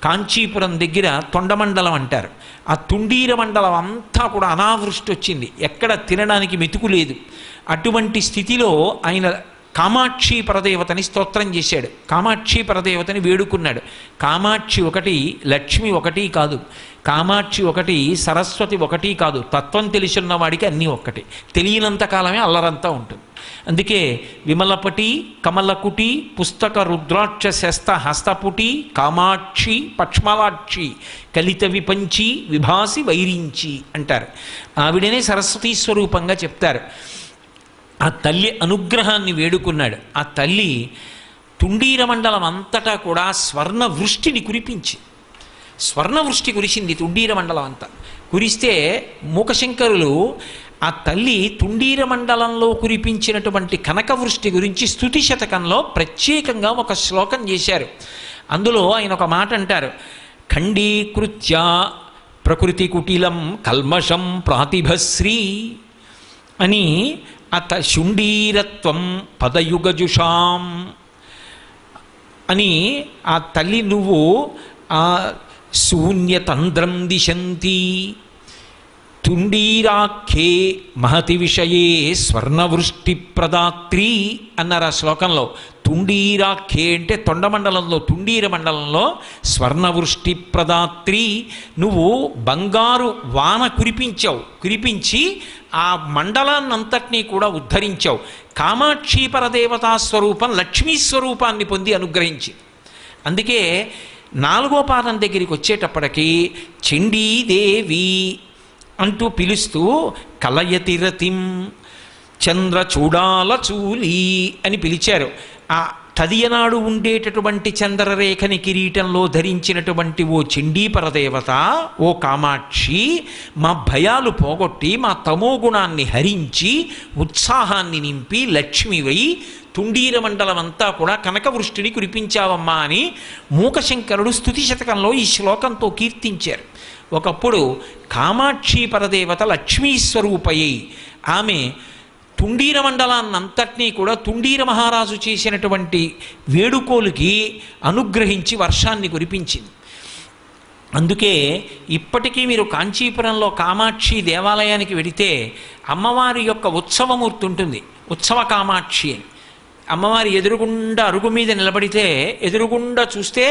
కాంచీపురం దగ్గర తొండమండలం అంటారు. ఆ తుండీర మండలం అంతా కూడా అనావృష్టి వచ్చింది, ఎక్కడ తినడానికి మెతుకు లేదు. అటువంటి స్థితిలో ఆయన కామాక్షి పరదేవతని స్తోత్రం చేశాడు, కామాక్షి పరదేవతని వేడుకున్నాడు. కామాక్షి ఒకటి, లక్ష్మి ఒకటి కాదు, కామాక్షి ఒకటి, సరస్వతి ఒకటి కాదు. తత్వం తెలిసిన వాడికి అన్నీ ఒక్కటి, తెలియనంత కాలమే అల్లరంతా ఉంటుంది. అందుకే విమలపటి కమలకుటి పుస్తక రుద్రాక్ష శస్త హస్తపుటి కామాక్షి పక్ష్మలాక్షి కలిత విపంచి విభాసి వైరించి అంటారు. ఆవిడనే సరస్వతీ స్వరూపంగా చెప్తారు. ఆ తల్లి అనుగ్రహాన్ని వేడుకున్నాడు. ఆ తల్లి తుండీర మండలం అంతటా కూడా స్వర్ణ వృష్టిని కురిపించి, స్వర్ణవృష్టి కురిసింది తుండీర మండలం అంతా. కురిస్తే మూకశంకరులు ఆ తల్లి తుండీర మండలంలో కురిపించినటువంటి కనకవృష్టి గురించి స్తుతి శతకంలో ప్రత్యేకంగా ఒక శ్లోకం చేశారు. అందులో ఆయన ఒక మాట అంటారు, ఖండీకృత్య ప్రకృతి కుటిలం కల్మషం ప్రాతిభశ్రీ అని. శుండీరత్వం పదయుగజుషాం అని ఆ తల్లి నువ్వు ఆ శూన్యతంద్రం దిశంతి తుండీరాఖ్యే మహతి విషయే స్వర్ణవృష్టి ప్రదాత్రి అన్నారు ఆ శ్లోకంలో. తుండీరాఖ్యే అంటే తొండమండలంలో, తుండీర మండలంలో స్వర్ణవృష్టి ప్రదాత్రి, నువ్వు బంగారు వాన కురిపించావు, కురిపించి ఆ మండలాన్నంతటినీ కూడా ఉద్ధరించావు. కామాక్షి పరదేవతా స్వరూపం లక్ష్మీ స్వరూపాన్ని పొంది అనుగ్రహించి. అందుకే 4వ పాదం దగ్గరికి వచ్చేటప్పటికి చండీదేవి అంటూ పిలుస్తూ కలయతిరతిం చంద్రచూడాల చూలి అని పిలిచారు. ఆ తదియనాడు ఉండేటటువంటి చంద్రరేఖని కిరీటంలో ధరించినటువంటి ఓ చండీపరదేవత, ఓ కామాక్షి, మా భయాలు పోగొట్టి మా తమోగుణాన్ని హరించి ఉత్సాహాన్ని నింపి లక్ష్మివై తుండీర మండలం అంతా కూడా కనకవృష్టిని కురిపించావమ్మా అని మూకశంకరుడు స్తుతి శతకంలో ఈ శ్లోకంతో కీర్తించారు. ఒకప్పుడు కామాక్షి పరదేవత లక్ష్మీ స్వరూపయ్యి ఆమె తుండీర మండలాన్నంతటినీ కూడా తుండీర మహారాజు చేసినటువంటి వేడుకోలుకి అనుగ్రహించి వర్షాన్ని కురిపించింది. అందుకే ఇప్పటికీ మీరు కాంచీపురంలో కామాక్షి దేవాలయానికి వెడితే అమ్మవారి యొక్క ఉత్సవమూర్తి ఉంటుంది, ఉత్సవ కామాక్షి అని. అమ్మవారి ఎదురుగుండా అరుగు మీద నిలబడితే ఎదురుగుండా చూస్తే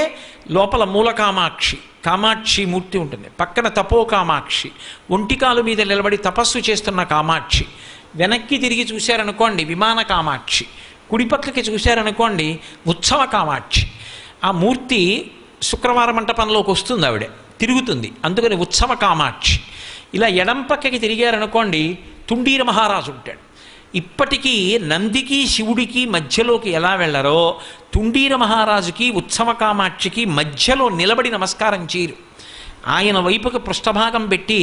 లోపల మూల కామాక్షి, కామాక్షి మూర్తి ఉంటుంది. పక్కన తపో కామాక్షి, ఒంటికాలు మీద నిలబడి తపస్సు చేస్తున్న కామాక్షి. వెనక్కి తిరిగి చూశారనుకోండి విమాన కామాక్షి, కుడిపక్కకి చూశారనుకోండి ఉత్సవ కామాక్షి. ఆ మూర్తి శుక్రవార మంటపంలోకి వస్తుంది, ఆవిడ తిరుగుతుంది, అందుకని ఉత్సవ కామాక్షి. ఇలా ఎడం పక్కకి తిరిగారనుకోండి తుండీర మహారాజు ఉంటాడు. ఇప్పటికీ నందికి శివుడికి మధ్యలోకి ఎలా వెళ్ళరో తుండీర మహారాజుకి ఉత్సవ కామాక్షికి మధ్యలో నిలబడి నమస్కారం చేయరు. ఆయన వైపుకి పృష్ఠభాగం పెట్టి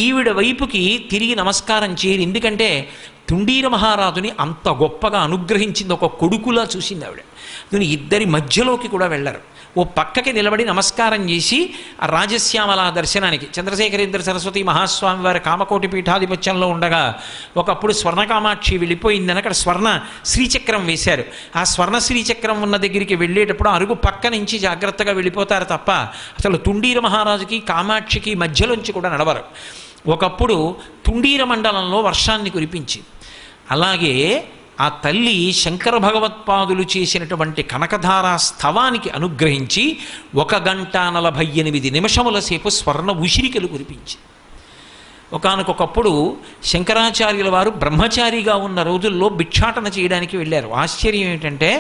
ఈవిడ వైపుకి తిరిగి నమస్కారం చేయరు. ఎందుకంటే తుండీర మహారాజుని అంత గొప్పగా అనుగ్రహించింది, ఒక కొడుకులా చూసింది ఆవిడ. దీని ఇద్దరి మధ్యలోకి కూడా వెళ్ళరు. ఓ పక్కకి నిలబడి నమస్కారం చేసి ఆ రాజశ్యామల దర్శనానికి చంద్రశేఖరేంద్ర సరస్వతి మహాస్వామి వారి కామకోటి పీఠాధిపత్యంలో ఉండగా ఒకప్పుడు స్వర్ణకామాక్షి వెళ్ళిపోయిందని అక్కడ స్వర్ణ శ్రీచక్రం వేశారు. ఆ స్వర్ణ శ్రీచక్రం ఉన్న దగ్గరికి వెళ్ళేటప్పుడు అరుగు పక్క నుంచి జాగ్రత్తగా వెళ్ళిపోతారు తప్ప అసలు తుండీర మహారాజుకి కామాక్షికి మధ్యలోంచి కూడా నడవరు. ఒకప్పుడు తుండీర మండలంలో వర్షాన్ని కురిపించింది. అలాగే ఆ తల్లి శంకర భగవత్పాదులు చేసినటువంటి కనకధారా స్థవానికి అనుగ్రహించి 1 గంట 48 నిమిషముల సేపు స్వర్ణ ఉసిరికలు కురిపించి. ఒకానొకప్పుడు శంకరాచార్యుల వారు బ్రహ్మచారిగా ఉన్న రోజుల్లో భిక్షాటన చేయడానికి వెళ్ళారు. ఆశ్చర్యం ఏమిటంటే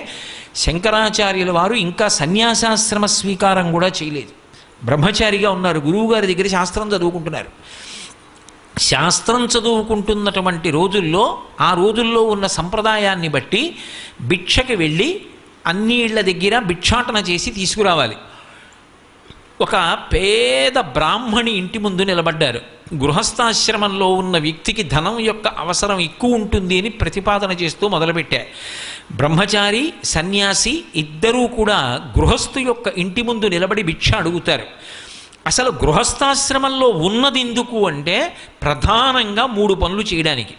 శంకరాచార్యుల వారు ఇంకా సన్యాసాశ్రమ స్వీకారం కూడా చేయలేదు, బ్రహ్మచారిగా ఉన్నారు. గురువుగారి దగ్గర శాస్త్రం చదువుకుంటున్నారు. శాస్త్రం చదువుకుంటున్నటువంటి రోజుల్లో ఆ రోజుల్లో ఉన్న సంప్రదాయాన్ని బట్టి భిక్షకి వెళ్ళి అన్ని ఇళ్ల దగ్గర భిక్షాటన చేసి తీసుకురావాలి. ఒక పేద బ్రాహ్మణి ఇంటి ముందు నిలబడ్డారు. గృహస్థాశ్రమంలో ఉన్న వ్యక్తికి ధనం యొక్క అవసరం ఎక్కువ ఉంటుంది అని ప్రతిపాదన చేస్తూ మొదలుపెట్టారు. బ్రహ్మచారి సన్యాసి ఇద్దరూ కూడా గృహస్థు యొక్క ఇంటి ముందు నిలబడి భిక్ష అడుగుతారు. అసలు గృహస్థాశ్రమంలో ఉన్నది ఎందుకు అంటే ప్రధానంగా 3 పనులు చేయడానికి: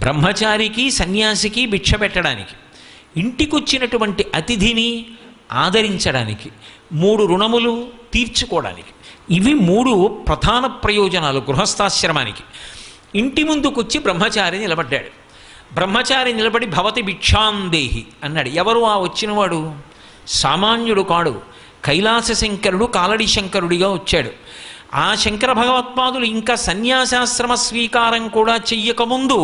బ్రహ్మచారికి సన్యాసికి భిక్ష పెట్టడానికి, ఇంటికొచ్చినటువంటి అతిథిని ఆదరించడానికి, 3 రుణములు తీర్చుకోవడానికి. ఇవి 3 ప్రధాన ప్రయోజనాలు గృహస్థాశ్రమానికి. ఇంటి ముందుకొచ్చి బ్రహ్మచారి నిలబడ్డాడు. బ్రహ్మచారి నిలబడి భవతి భిక్షాందేహి అన్నాడు. ఎవరు ఆ వచ్చినవాడు? సామాన్యుడు కాడు, కైలాస శంకరుడు కాలడి శంకరుడిగా వచ్చాడు. ఆ శంకర భగవత్పాదులు ఇంకా సన్యాసాశ్రమ స్వీకారం కూడా చెయ్యకముందు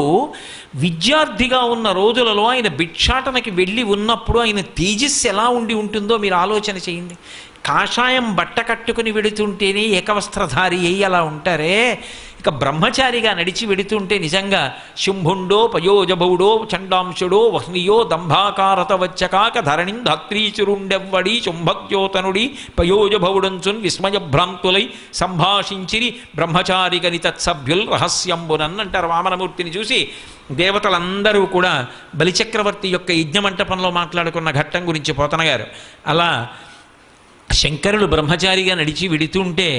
విద్యార్థిగా ఉన్న రోజులలో ఆయన భిక్షాటనకి వెళ్ళి ఉన్నప్పుడు ఆయన తేజస్సు ఎలా ఉండి ఉంటుందో మీరు ఆలోచన చేయండి. కాషాయం బట్ట కట్టుకుని వెడుతుంటేనే ఏకవస్త్రధారి అయ్యి అలా ఉంటారే, ఇక బ్రహ్మచారిగా నడిచి వెడుతుంటే నిజంగా శుంభుండో పయోజభౌడో చండాంశుడో వహ్నియో దంభాకారత వచ్చకాక ధరణిం ధాత్రీచురుండెవ్వడి శుంభద్యోతనుడి పయోజభౌడంచున్ విస్మయభ్రాంతులై సంభాషించిరి బ్రహ్మచారిగని తత్సభ్యుల్ రహస్యంబునన్ అంటారు. వామనమూర్తిని చూసి దేవతలందరూ కూడా బలిచక్రవర్తి యొక్క యజ్ఞమంటపంలో మాట్లాడుకున్న ఘట్టం గురించి పోతన గారు. అలా శంకరులు బ్రహ్మచారిగా నడిచి వెడుతుంటే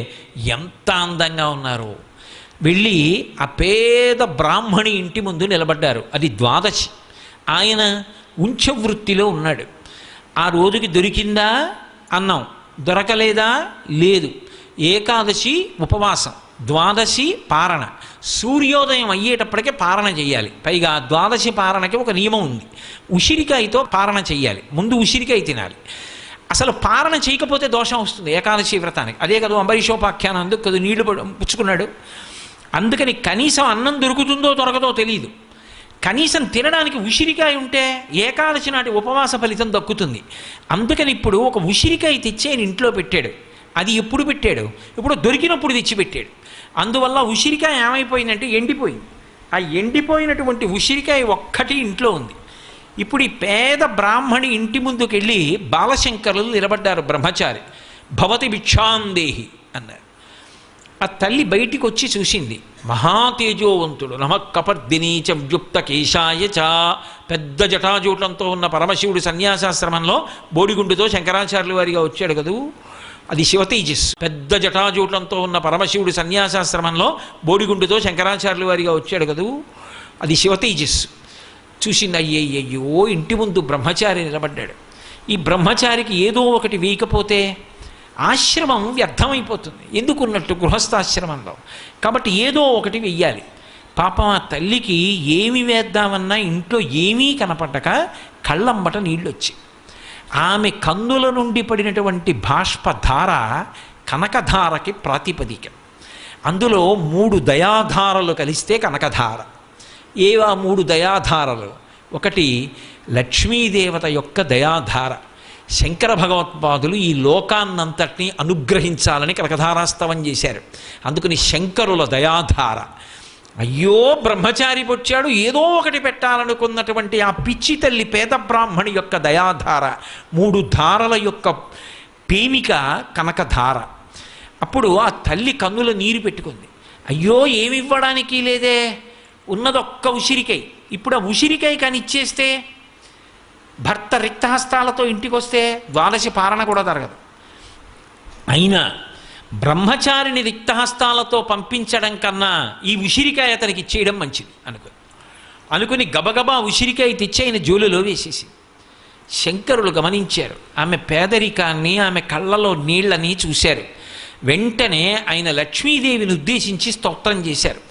ఎంత అందంగా ఉన్నారో. వెళ్ళి ఆ పేద బ్రాహ్మణి ఇంటి ముందు నిలబడ్డారు. అది ద్వాదశి. ఆయన ఉంచవృత్తిలో ఉన్నాడు. ఆ రోజుకి దొరికిందా అన్నం, దొరకలేదా లేదు. ఏకాదశి ఉపవాసం, ద్వాదశి పారణ. సూర్యోదయం అయ్యేటప్పటికే పారణ చేయాలి. పైగా ద్వాదశి పారణకి ఒక నియమం ఉంది, ఉసిరికాయతో పారణ చేయాలి. ముందు ఉసిరికాయ తినాలి. అసలు పారణ చేయకపోతే దోషం వస్తుంది ఏకాదశి వ్రతానికి. అదే కదా అంబరీషోపాఖ్యానం, అందుకు కొద్ది నీళ్లు పుచ్చుకున్నాడు. అందుకని కనీసం అన్నం దొరుకుతుందో దొరకదో తెలియదు, కనీసం తినడానికి ఉసిరికాయ ఉంటే ఏకాదశి నాటి ఉపవాస ఫలితం దక్కుతుంది. అందుకని ఇప్పుడు ఒక ఉసిరికాయ తెచ్చి ఆయన ఇంట్లో పెట్టాడు. అది ఎప్పుడు పెట్టాడు? ఇప్పుడు దొరికినప్పుడు తెచ్చి పెట్టాడు. అందువల్ల ఉసిరికాయ ఏమైపోయిందంటే ఎండిపోయింది. ఆ ఎండిపోయినటువంటి ఉసిరికాయ ఒక్కటి ఇంట్లో ఉంది. ఇప్పుడు ఈ పేద బ్రాహ్మణి ఇంటి ముందుకెళ్ళి బాలశంకరులు నిలబడ్డారు. బ్రహ్మచారి భవతి భిక్షాందేహి అన్నారు. ఆ తల్లి బయటికి వచ్చి చూసింది. మహాతేజోవంతుడు నమఃకపర్దినీచ వ్యుక్త కేశాయ చ, పెద్ద జటాజూటంతో ఉన్న పరమశివుడు సన్యాసాశ్రమంలో బోడిగుండుతో శంకరాచార్యుల వారిగా వచ్చాడు కదూ, అది శివతేజస్సు. పెద్ద జటాజూటంతో ఉన్న పరమశివుడు సన్యాసాశ్రమంలో బోడిగుండుతో శంకరాచార్యుల వారిగా వచ్చాడు కదూ, అది శివతేజస్సు. చూసింది. అయ్యయ్యో, ఇంటి ముందు బ్రహ్మచారి నిలబడ్డాడు. ఈ బ్రహ్మచారికి ఏదో ఒకటి వేయకపోతే ఆశ్రమం వ్యర్థమైపోతుంది. ఎందుకున్నట్టు గృహస్థాశ్రమంలో. కాబట్టి ఏదో ఒకటి వెయ్యాలి. పాపం ఆ తల్లికి ఏమి వేద్దామన్నా ఇంట్లో ఏమీ కనపడ్డక కళ్ళంబట నీళ్ళొచ్చి, ఆమె కన్నుల నుండి పడినటువంటి బాష్పధార కనకధారకి ప్రాతిపదికం. అందులో 3 దయాధారలు కలిస్తే కనకధార. ఏవా 3 దయాధారలు? ఒకటి లక్ష్మీదేవత యొక్క దయాధార. శంకర భగవత్పాదులు ఈ లోకాన్నంతటినీ అనుగ్రహించాలని కనకధారాస్తవం చేశారు. అందుకని శంకరుల దయాధార. అయ్యో, బ్రహ్మచారి వచ్చాడు, ఏదో ఒకటి పెట్టాలనుకున్నటువంటి ఆ పిచ్చి తల్లి పేద బ్రాహ్మణి యొక్క దయాధార. 3 ధారల యొక్క పేమిక కనకధార. అప్పుడు ఆ తల్లి కన్నుల నీరు పెట్టుకుంది. అయ్యో, ఏమివ్వడానికి లేదే, ఉన్నదొక్క ఉసిరికాయ. ఇప్పుడు ఆ ఉసిరికాయ కానీ ఇచ్చేస్తే, భర్త రిక్తహస్తాలతో ఇంటికి వస్తే ద్వాదశి పారణ కూడా జరగదు. అయినా బ్రహ్మచారిని రిక్తహస్తాలతో పంపించడం కన్నా ఈ ఉసిరికాయ అతనికి ఇచ్చేయడం మంచిది అనుకుని గబగబా ఉసిరికాయ తెచ్చి ఆయన జోలులో వేసేసి, శంకరులు గమనించారు. ఆమె పేదరికాన్ని, ఆమె కళ్ళలో నీళ్లని చూశారు. వెంటనే ఆయన లక్ష్మీదేవిని ఉద్దేశించి స్తోత్రం చేశారు.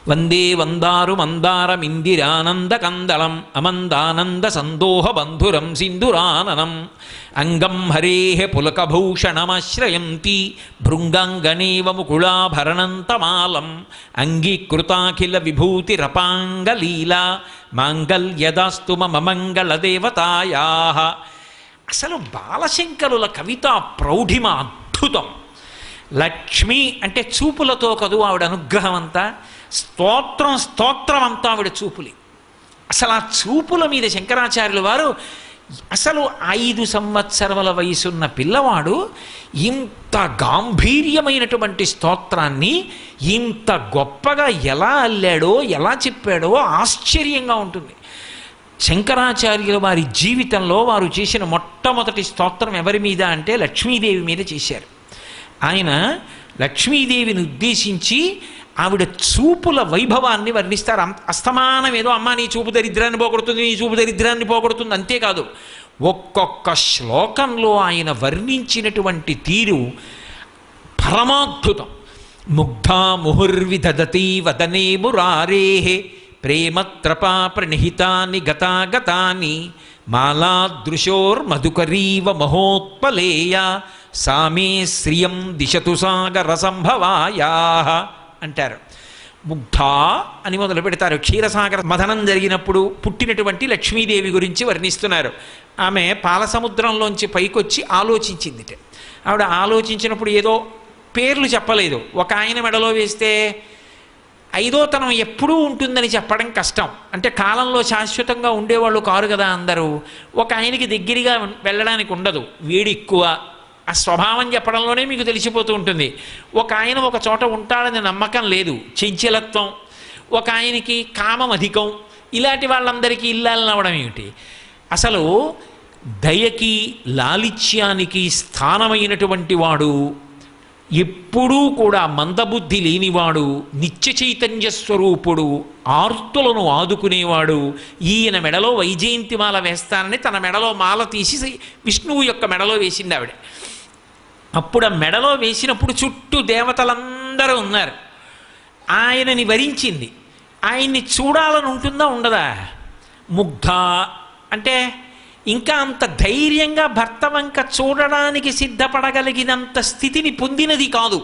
వందే వందారు మందారమిందిరానంద కందళం అమందానంద సందోహ బంధురం సింధురాననం అంగం హరేహ పులకభూషణమాశ్రయంతి భృంగాంగణేవ ముకుళాభరణంతమాలం అంగీకృతాఖిల విభూతిరపాంగలీలా మాంగల్యదాస్తు మమ మంగళదేవతాయాః. అసలు బాలశంకరుల కవితా ప్రౌఢిమ అద్భుతం. లక్ష్మి అంటే చూపులతో కదూ ఆవిడ అనుగ్రహం అంతా. స్తోత్రం అంతా ఆవిడ చూపులి. అసలు ఆ చూపుల మీద శంకరాచార్యుల వారు అసలు 5 సంవత్సరముల వయసున్న పిల్లవాడు ఇంత గాంభీర్యమైనటువంటి స్తోత్రాన్ని ఇంత గొప్పగా ఎలా అల్లాడో, ఎలా చెప్పాడో ఆశ్చర్యంగా ఉంటుంది. శంకరాచార్యుల వారి జీవితంలో వారు చేసిన మొట్టమొదటి స్తోత్రం ఎవరి మీద అంటే లక్ష్మీదేవి మీద చేశారు. ఆయన లక్ష్మీదేవిని ఉద్దేశించి ఆవిడ చూపుల వైభవాన్ని వర్ణిస్తారు. అస్తమానం ఏదో అమ్మ నీ చూపు దరిద్రాన్ని పోగొడుతుంది, నీ చూపు దరిద్రాన్ని పోగొడుతుంది అంతేకాదు, ఒక్కొక్క శ్లోకంలో ఆయన వర్ణించినటువంటి తీరు పరమాద్భుతం. ముగ్ధా ముహుర్విదధతి వదనే మురారే ప్రేమత్రపా ప్రణిహితాని గతాగతాని మాలాదృశోర్మధుకరీవ మహోత్పలేయ సామే శ్రియం దిశతు సాగర సంభవాయా అంటారు. ముగ్ధా అని మొదలు పెడతారు. క్షీరసాగర మథనం జరిగినప్పుడు పుట్టినటువంటి లక్ష్మీదేవి గురించి వర్ణిస్తున్నారు. ఆమె పాలసముద్రంలోంచి పైకొచ్చి ఆలోచించిందిట. ఆవిడ ఆలోచించినప్పుడు ఏదో పేర్లు చెప్పలేదు. ఒక ఆయన మెడలో వేస్తే ఐదోతనం ఎప్పుడూ ఉంటుందని చెప్పడం కష్టం. అంటే కాలంలో శాశ్వతంగా ఉండేవాళ్ళు కారు కదా అందరూ. ఒక ఆయనకి దగ్గరగా వెళ్ళడానికి ఉండదు, వేడి ఎక్కువ. ఆ స్వభావం చెప్పడంలోనే మీకు తెలిసిపోతూ ఉంటుంది. ఒక ఆయన ఒక చోట ఉంటాడని నమ్మకం లేదు, చంచలత్వం. ఒక ఆయనకి కామం అధికం. ఇలాంటి వాళ్ళందరికీ ఇల్లాలని అవడం ఏమిటి? అసలు దయకి లాలిత్యానికి స్థానమైనటువంటి వాడు, ఎప్పుడూ కూడా మందబుద్ధి లేనివాడు, నిత్య చైతన్య స్వరూపుడు, ఆర్తులను ఆదుకునేవాడు. ఈయన మెడలో వైజయంతిమాల వేస్తానని తన మెడలో మాల తీసి విష్ణువు యొక్క మెడలో వేసింది ఆవిడ. అప్పుడు ఆ మెడలో వేసినప్పుడు చుట్టూ దేవతలందరూ ఉన్నారు. ఆయనని వరించింది. ఆయన్ని చూడాలని ఉంటుందా ఉండదా? ముగ్ధ అంటే ఇంకా అంత ధైర్యంగా భర్త వంక చూడడానికి సిద్ధపడగలిగినంత స్థితిని పొందినది కాదు.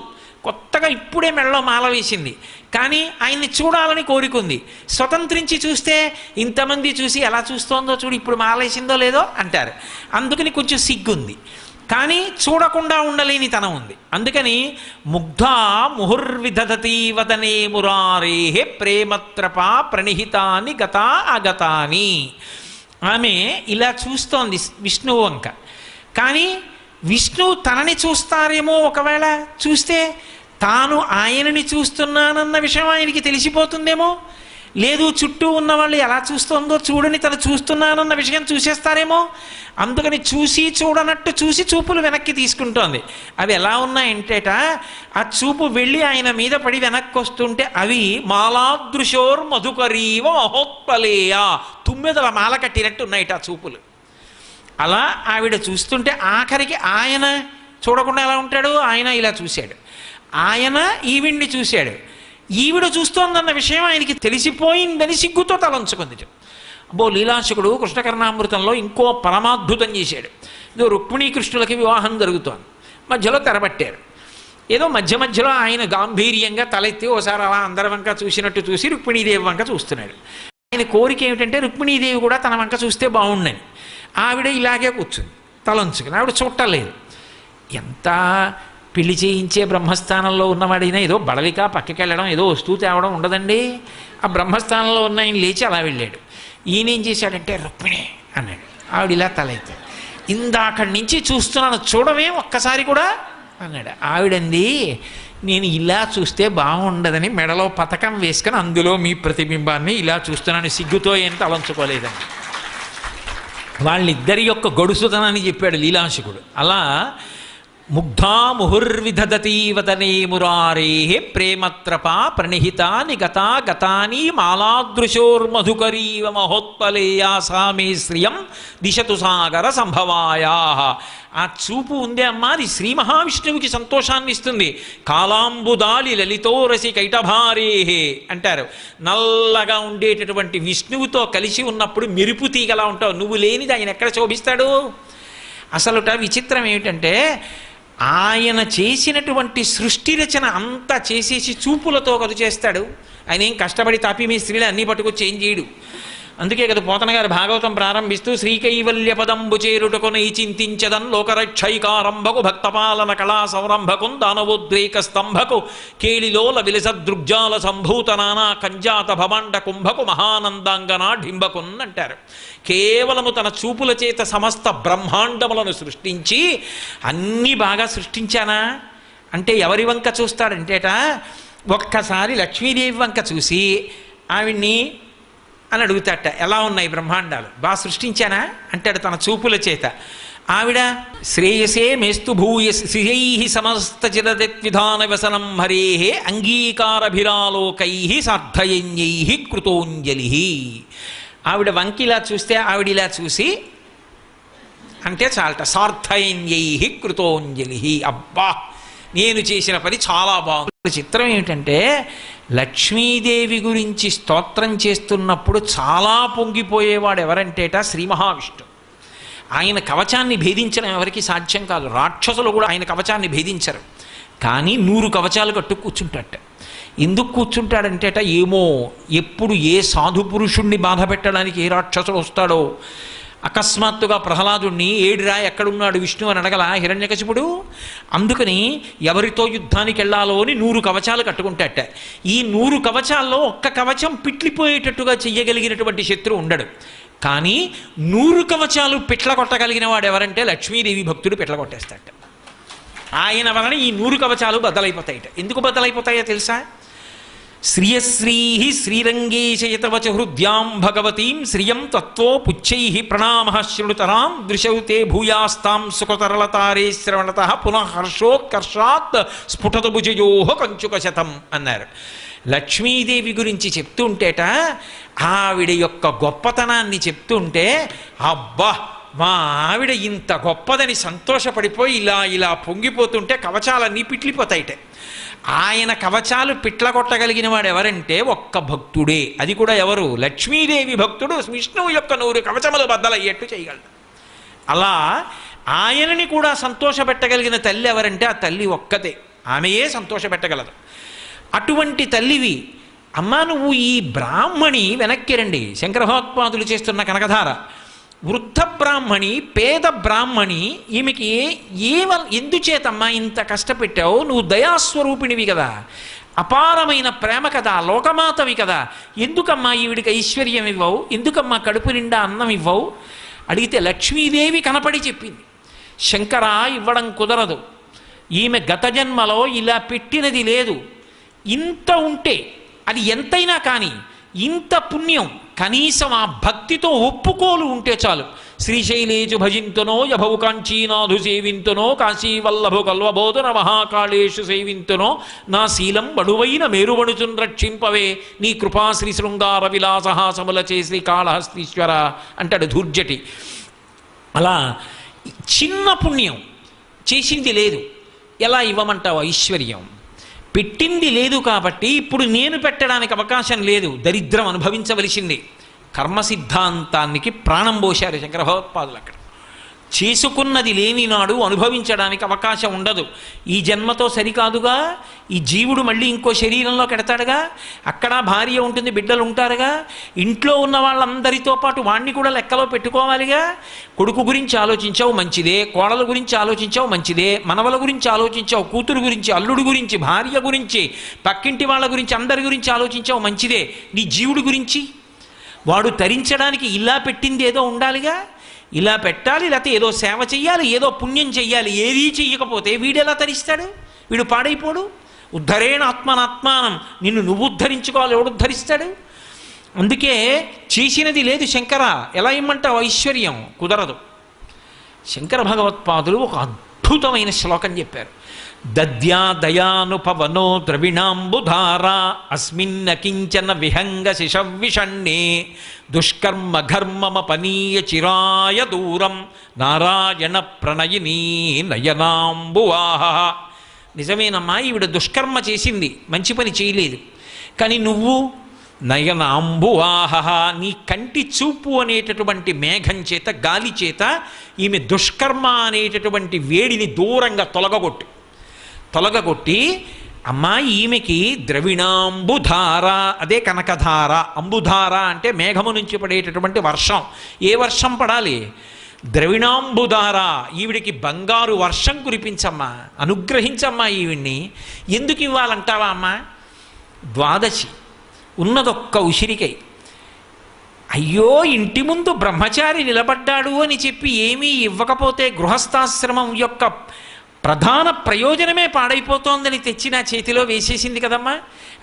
కొత్తగా ఇప్పుడే మెడలో మాల వేసింది, కానీ ఆయన్ని చూడాలని కోరికుంది. స్వతంత్రించి చూస్తే ఇంతమంది చూసి ఎలా చూస్తోందో చూడు, ఇప్పుడు మాల వేసిందో లేదో అంటారు. అందుకని కొంచెం సిగ్గుంది, కానీ చూడకుండా ఉండలేని తనం ఉంది. అందుకని ముగ్ధా ముహుర్విదధతి వదనే మురారే ప్రేమత్రపా ప్రణిహితాని గతా అగతాని. ఆమె ఇలా చూస్తోంది విష్ణువు వంక. కానీ విష్ణువు తనని చూస్తారేమో, ఒకవేళ చూస్తే తాను ఆయనని చూస్తున్నానన్న విషయం ఆయనకి తెలిసిపోతుందేమో. లేదు, చుట్టూ ఉన్న వాళ్ళు ఎలా చూస్తోందో చూడని తను చూస్తున్నానన్న విషయం చూసేస్తారేమో. అందుకని చూసి చూడనట్టు చూసి చూపులు వెనక్కి తీసుకుంటోంది. అవి ఎలా ఉన్నాయంటేట, ఆ చూపు వెళ్ళి ఆయన మీద పడి వెనక్కి వస్తుంటే అవి మాలాదృశోర్ మధుకరీవ మహోత్పలేయ, తుమ్మెదల మాల కట్టినట్టు ఉన్నాయిట ఆ చూపులు. అలా ఆవిడ చూస్తుంటే ఆఖరికి ఆయన చూడకుండా ఎలా ఉంటాడు? ఆయన ఇలా చూశాడు. ఆయన ఈవిడ్ని చూశాడు. ఈవిడ చూస్తోందన్న విషయం ఆయనకి తెలిసిపోయిందని సిగ్గుతో తలంచుకుంది. అబ్బో, లీలాశకుడు కృష్ణకర్ణామృతంలో ఇంకో పరమాద్భుతం చేశాడు. ఇదో రుక్మిణీ కృష్ణులకి వివాహం జరుగుతోంది. మధ్యలో తెరబట్టారు. ఏదో మధ్య మధ్యలో ఆయన గాంభీర్యంగా తలెత్తి ఓసారి అలా అందరి వంక చూసినట్టు చూసి రుక్మిణీదేవి వంక చూస్తున్నాడు. ఆయన కోరిక ఏమిటంటే రుక్మిణీదేవి కూడా తన వంక చూస్తే బాగుండని. ఆవిడ ఇలాగే కూర్చుంది తలంచుకుని. ఆవిడ చూడలేదు. ఎంత పెళ్లి చేయించే బ్రహ్మస్థానంలో ఉన్నవాడైనా ఏదో బడలిక పక్కకి వెళ్ళడం, ఏదో వస్తువు తేవడం ఉండదండి. ఆ బ్రహ్మస్థానంలో ఉన్న ఆయన లేచి అలా వెళ్ళాడు. ఈయనేం చేశాడంటే రుక్మిణి అన్నాడు. ఆవిడ ఇలా తలెత్తాడు. ఇందాకడి నుంచి చూస్తున్నాను, చూడమే ఒక్కసారి కూడా అన్నాడు. ఆవిడంది, నేను ఇలా చూస్తే బాగుండదని మెడలో పతకం వేసుకొని అందులో మీ ప్రతిబింబాన్ని ఇలా చూస్తున్నాను, సిగ్గుతో ఏం తలంచుకోలేదని. వాళ్ళిద్దరి యొక్క గొడుసుతనాన్ని చెప్పాడు లీలాశకుడు. అలా ముగ్ధా ముహుర్విదధతి వదనే మురారే ప్రేమత్రపా ప్రణిహితాని గతా గతాని మాలాదృశోర్మధుకరీవ మహోత్పలేయా సామే శ్రియం దిశతు సాగర సంభవాయా. ఆ చూపు ఉందే అమ్మా, అది శ్రీ మహావిష్ణువుకి సంతోషాన్ని ఇస్తుంది. కాలాంబుదాలి లలితోరసి కైటభారే అంటారు. నల్లగా ఉండేటటువంటి విష్ణువుతో కలిసి ఉన్నప్పుడు మెరుపు తీగలా ఉంటావు. నువ్వు లేనిది ఆయన ఎక్కడ శోభిస్తాడు? అసలుట విచిత్రం ఏమిటంటే, ఆయన చేసినటువంటి సృష్టి రచన అంతా చేసేసి చూపులతో కదు చేస్తాడు. ఆయన ఏం కష్టపడి తాపి మీ స్త్రీలు అన్నీ పట్టుకొచ్చి ఏం చేయడు. అందుకే కదా పోతన గారు భాగవతం ప్రారంభిస్తూ శ్రీకైవల్య పదంబు చేరుటకునై చింతించదన్ లోకరక్షైకారంభకు భక్తపాలన కళా సంరంభకు దానవోద్రేక స్తంభకు కేళిలోల విలస దృగ్జాల సంభూత నానా కంజాత భవాండ కుంభకు మహానందాంగనా ఢింబకున్ అంటారు. కేవలము తన చూపుల చేత సమస్త బ్రహ్మాండములను సృష్టించి, అన్నీ బాగా సృష్టించానా అంటే ఎవరి వంక చూస్తాడంటేట, ఒక్కసారి లక్ష్మీదేవి వంక చూసి ఆవిడ్ని అని అడుగుతాట, ఎలా ఉన్నాయి బ్రహ్మాండాలు, బాగా సృష్టించానా అంటాడు తన చూపుల చేత. ఆవిడ శ్రేయసే మేస్తు భూయ శ్రియై సమస్త చిరదత్విధాన వ్యసనం హరే అంగీకారభిరాలోకై సార్థయన్యై కృతోంజలి. ఆవిడ వంకిలా చూస్తే ఆవిడిలా చూసి అంటే చాలట. సార్థయన్యై కృతోంజలి. అబ్బా, నేను చేసిన పని చాలా బాగుంది. చిత్రం ఏమిటంటే లక్ష్మీదేవి గురించి స్తోత్రం చేస్తున్నప్పుడు చాలా పొంగిపోయేవాడు ఎవరంటేట శ్రీ మహావిష్ణువు. ఆయన కవచాన్ని భేదించడం ఎవరికి సాధ్యం కాదు. రాక్షసులు కూడా ఆయన కవచాన్ని భేదించరు. కానీ 100 కవచాలు కట్టు కూర్చుంటాట. ఎందుకు కూర్చుంటాడంటేట ఏమో ఎప్పుడు ఏ సాధు పురుషుణ్ణి బాధ పెట్టడానికి ఏ రాక్షసుడు వస్తాడో. అకస్మాత్తుగా ప్రహ్లాదుణ్ణి ఏడిరా ఎక్కడున్నాడు విష్ణు అని అడగల హిరణ్యకశిపుడు. అందుకని ఎవరితో యుద్ధానికి వెళ్ళాలో అని 100 కవచాలు కట్టుకుంటాట. ఈ 100 కవచాల్లో ఒక్క కవచం పిట్లిపోయేటట్టుగా చెయ్యగలిగినటువంటి శత్రువు ఉండడు. కానీ 100 కవచాలు పిట్ల కొట్టగలిగిన వాడు ఎవరంటే లక్ష్మీదేవి భక్తుడు పిట్ల కొట్టేస్తాట. ఆయన వలన ఈ 100 కవచాలు బద్దలైపోతాయట. ఎందుకు బద్దలైపోతాయో తెలుసా? శ్రియశ్రీ శ్రీరంగేశయతవచ హృద్యాం భగవతీం శ్రియం తత్వో పుచ్చై ప్రణామ శృణుతరాం దృశౌతే భూయాస్తాం సుఖతరళతారే శ్రవణత పునః హర్షోత్కర్షాత్ స్ఫుటత భుజయో కంచుక శతం అన్నారు. లక్ష్మీదేవి గురించి చెప్తుంటేట ఆవిడ యొక్క గొప్పతనాన్ని చెప్తుంటే అబ్బా మా ఆవిడ ఇంత గొప్పదని సంతోషపడిపోయి ఇలా ఇలా పొంగిపోతుంటే కవచాలన్నీ పిట్లిపోతాయిట. ఆయన కవచాలు పిట్ల కొట్టగలిగిన వాడు ఎవరంటే ఒక్క భక్తుడే. అది కూడా ఎవరు? లక్ష్మీదేవి భక్తుడు విష్ణువు యొక్క 100 కవచములు బద్దలయ్యేట్టు చేయగలడు. అలా ఆయనని కూడా సంతోషపెట్టగలిగిన తల్లి ఎవరంటే ఆ తల్లి ఒక్కతే. ఆమెయే సంతోషపెట్టగలదు. అటువంటి తల్లివి అమ్మా నువ్వు ఈ బ్రాహ్మణి వెనక్కి రండి. శంకర భగవత్పాదులు చేస్తున్న కనకధార. వృద్ధ బ్రాహ్మణి, పేద బ్రాహ్మణి, ఈమెకి ఎందుచేతమ్మా ఇంత కష్టపెట్టావు? నువ్వు దయాస్వరూపిణివి కదా, అపారమైన ప్రేమ కదా, లోకమాతవి కదా, ఎందుకమ్మా ఈవిడికి ఐశ్వర్యం ఇవ్వవు? ఎందుకమ్మా కడుపు నిండా అన్నం ఇవ్వవు? అడిగితే లక్ష్మీదేవి కనపడి చెప్పింది, శంకర ఇవ్వడం కుదరదు. ఈమె గత జన్మలో ఇలా పెట్టినది లేదు. ఇంత ఉంటే అది ఎంతైనా కానీ ఇంత పుణ్యం కనీసం ఆ భక్తితో ఒప్పుకోలు ఉంటే చాలు. శ్రీశైలేజు భజింతునో యభవు కాంచీనాథు సేవింతునో కాశీవల్లభు కల్వబోధన మహాకాళేషు సేవింతునో నా శీలం బడువైన మేరువణుచున్ రక్షింపవే నీ కృపా శ్రీ శృంగార విలాసహాసముల చే శ్రీకాళహస్తీశ్వర అంటాడు ధూర్జటి. అలా చిన్న పుణ్యం చేసింది లేదు, ఎలా ఇవ్వమంటావు ఐశ్వర్యం? పెట్టింది లేదు కాబట్టి ఇప్పుడు నేను పెట్టడానికి అవకాశం లేదు, దరిద్రం అనుభవించవలసింది. కర్మ సిద్ధాంతానికి ప్రాణం పోశారు శంకర భగవత్పాదులు. అక్కడ చేసుకున్నది లేని నాడు అనుభవించడానికి అవకాశం ఉండదు. ఈ జన్మతో సరికాదుగా, ఈ జీవుడు మళ్ళీ ఇంకో శరీరంలో కెడతాడుగా, అక్కడ భార్య ఉంటుంది, బిడ్డలు ఉంటారుగా, ఇంట్లో ఉన్న వాళ్ళందరితో పాటు వాణ్ణి కూడా లెక్కలో పెట్టుకోవాలిగా. కొడుకు గురించి ఆలోచించావు మంచిదే, కోడల గురించి ఆలోచించావు మంచిదే, మనవల గురించి ఆలోచించావు, కూతురు గురించి, అల్లుడు గురించి, భార్య గురించి, పక్కింటి వాళ్ళ గురించి, అందరి గురించి ఆలోచించావు మంచిదే. నీ జీవుడి గురించి వాడు తరించడానికి ఇలా పెట్టింది ఏదో ఉండాలిగా. ఇలా పెట్టాలి, లేకపోతే ఏదో సేవ చెయ్యాలి, ఏదో పుణ్యం చెయ్యాలి. ఏదీ చెయ్యకపోతే వీడెలా తరిస్తాడు? వీడు పాడైపోడు. ఉద్ధరేణ ఆత్మనాత్మానం, నిన్ను నువ్వు ఉద్ధరించుకోవాలి, ఎవడు ఉద్ధరిస్తాడు? అందుకే చేసినది లేదు శంకర, ఎలా ఇమ్మంటావు ఐశ్వర్యం? కుదరదు. శంకర భగవత్పాదులు ఒక అద్భుతమైన శ్లోకం చెప్పారు. దద్యా దయానుపవనో ద్రవిణాంబుధారా అస్మిన్న కించన విహంగ శిశవిషణ్ణే దుష్కర్మ ఘర్మమపనీయ చిరాయ దూరం నారాయణ ప్రణయినీ నయనాంబువాహ. నిజమేనమ్మా, ఈవిడ దుష్కర్మ చేసింది, మంచి పని చేయలేదు. కానీ నువ్వు నయనాంబువాహ, నీ కంటి చూపు అనేటటువంటి మేఘం చేత, గాలి చేత ఈమె దుష్కర్మ అనేటటువంటి వేడిని దూరంగా తొలగగొట్టి అమ్మా ఈమెకి ద్రవిణాంబుధార, అదే కనకధార. అంబుధార అంటే మేఘము నుంచి పడేటటువంటి వర్షం. ఏ వర్షం పడాలి? ద్రవిణాంబుధార. ఈవిడికి బంగారు వర్షం కురిపించమ్మా, అనుగ్రహించమ్మా ఈవిడ్ని. ఎందుకు ఇవ్వాలంటావా అమ్మా? ద్వాదశి ఉన్నదొక్క ఉసిరికై. అయ్యో ఇంటి ముందు బ్రహ్మచారి నిలబడ్డాడు అని చెప్పి ఏమీ ఇవ్వకపోతే గృహస్థాశ్రమం యొక్క ప్రధాన ప్రయోజనమే పాడైపోతోందని తెచ్చి నా చేతిలో వేసేసింది కదమ్మా.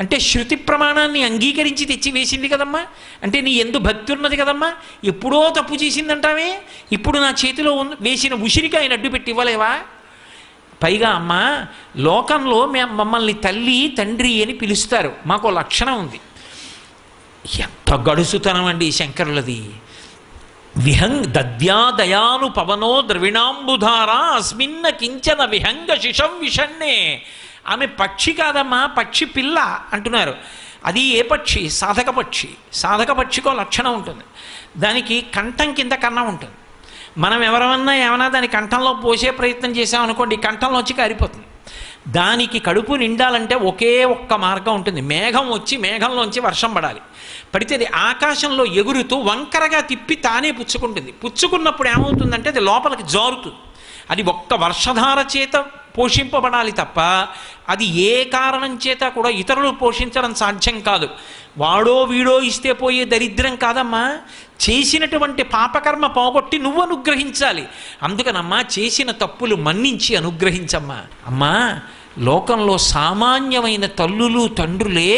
అంటే శృతి ప్రమాణాన్ని అంగీకరించి తెచ్చి వేసింది కదమ్మా. అంటే నీ ఎందు భక్తి ఉన్నది కదమ్మా. ఎప్పుడో తప్పు చేసిందంటావే, ఇప్పుడు నా చేతిలో వేసిన ఉసిరికాయని అడ్డు పెట్టి ఇవ్వలేవా? పైగా అమ్మ, లోకంలో మమ్మల్ని తల్లి తండ్రి అని పిలుస్తారు. మాకు లక్షణం ఉంది. ఎంత గడుసుతనం అండి శంకరులది. దద్యాదయాను పవనో ద్రవిణాంబుధారా అస్మిన్న కించన విహంగ శిశం విషణ్ణే. ఆమె పక్షి కాదమ్మా, పక్షి పిల్ల అంటున్నారు. అది ఏ పక్షి? సాధక పక్షి. సాధక పక్షికో లక్షణం ఉంటుంది, దానికి కంఠం కింద కన్నం ఉంటుంది. మనం ఎవరమన్నా ఏమన్నా దాని కంఠంలో పోసే ప్రయత్నం చేసామనుకోండి, కంఠంలోంచి కారిపోతుంది. దానికి కడుపు నిండాలంటే ఒకే ఒక్క మార్గం ఉంటుంది, మేఘం వచ్చి మేఘంలోంచి వర్షం పడాలి. పడితే అది ఆకాశంలో ఎగురుతూ వంకరగా తిప్పి తానే పుచ్చుకుంటుంది. పుచ్చుకున్నప్పుడు ఏమవుతుందంటే అది లోపలికి జారుతుంది. అది ఒక్క వర్షధార చేత పోషింపబడాలి తప్ప అది ఏ కారణం చేత కూడా ఇతరులు పోషించడం సాధ్యం కాదు. వాడో వీడో ఇస్తే పోయే దరిద్రం కాదమ్మా, చేసినటువంటి పాపకర్మ పోగొట్టి నువ్వు అనుగ్రహించాలి. అందుకనమ్మా చేసిన తప్పులు మన్నించి అనుగ్రహించమ్మా. అమ్మా, లోకంలో సామాన్యమైన తల్లులు తండ్రులే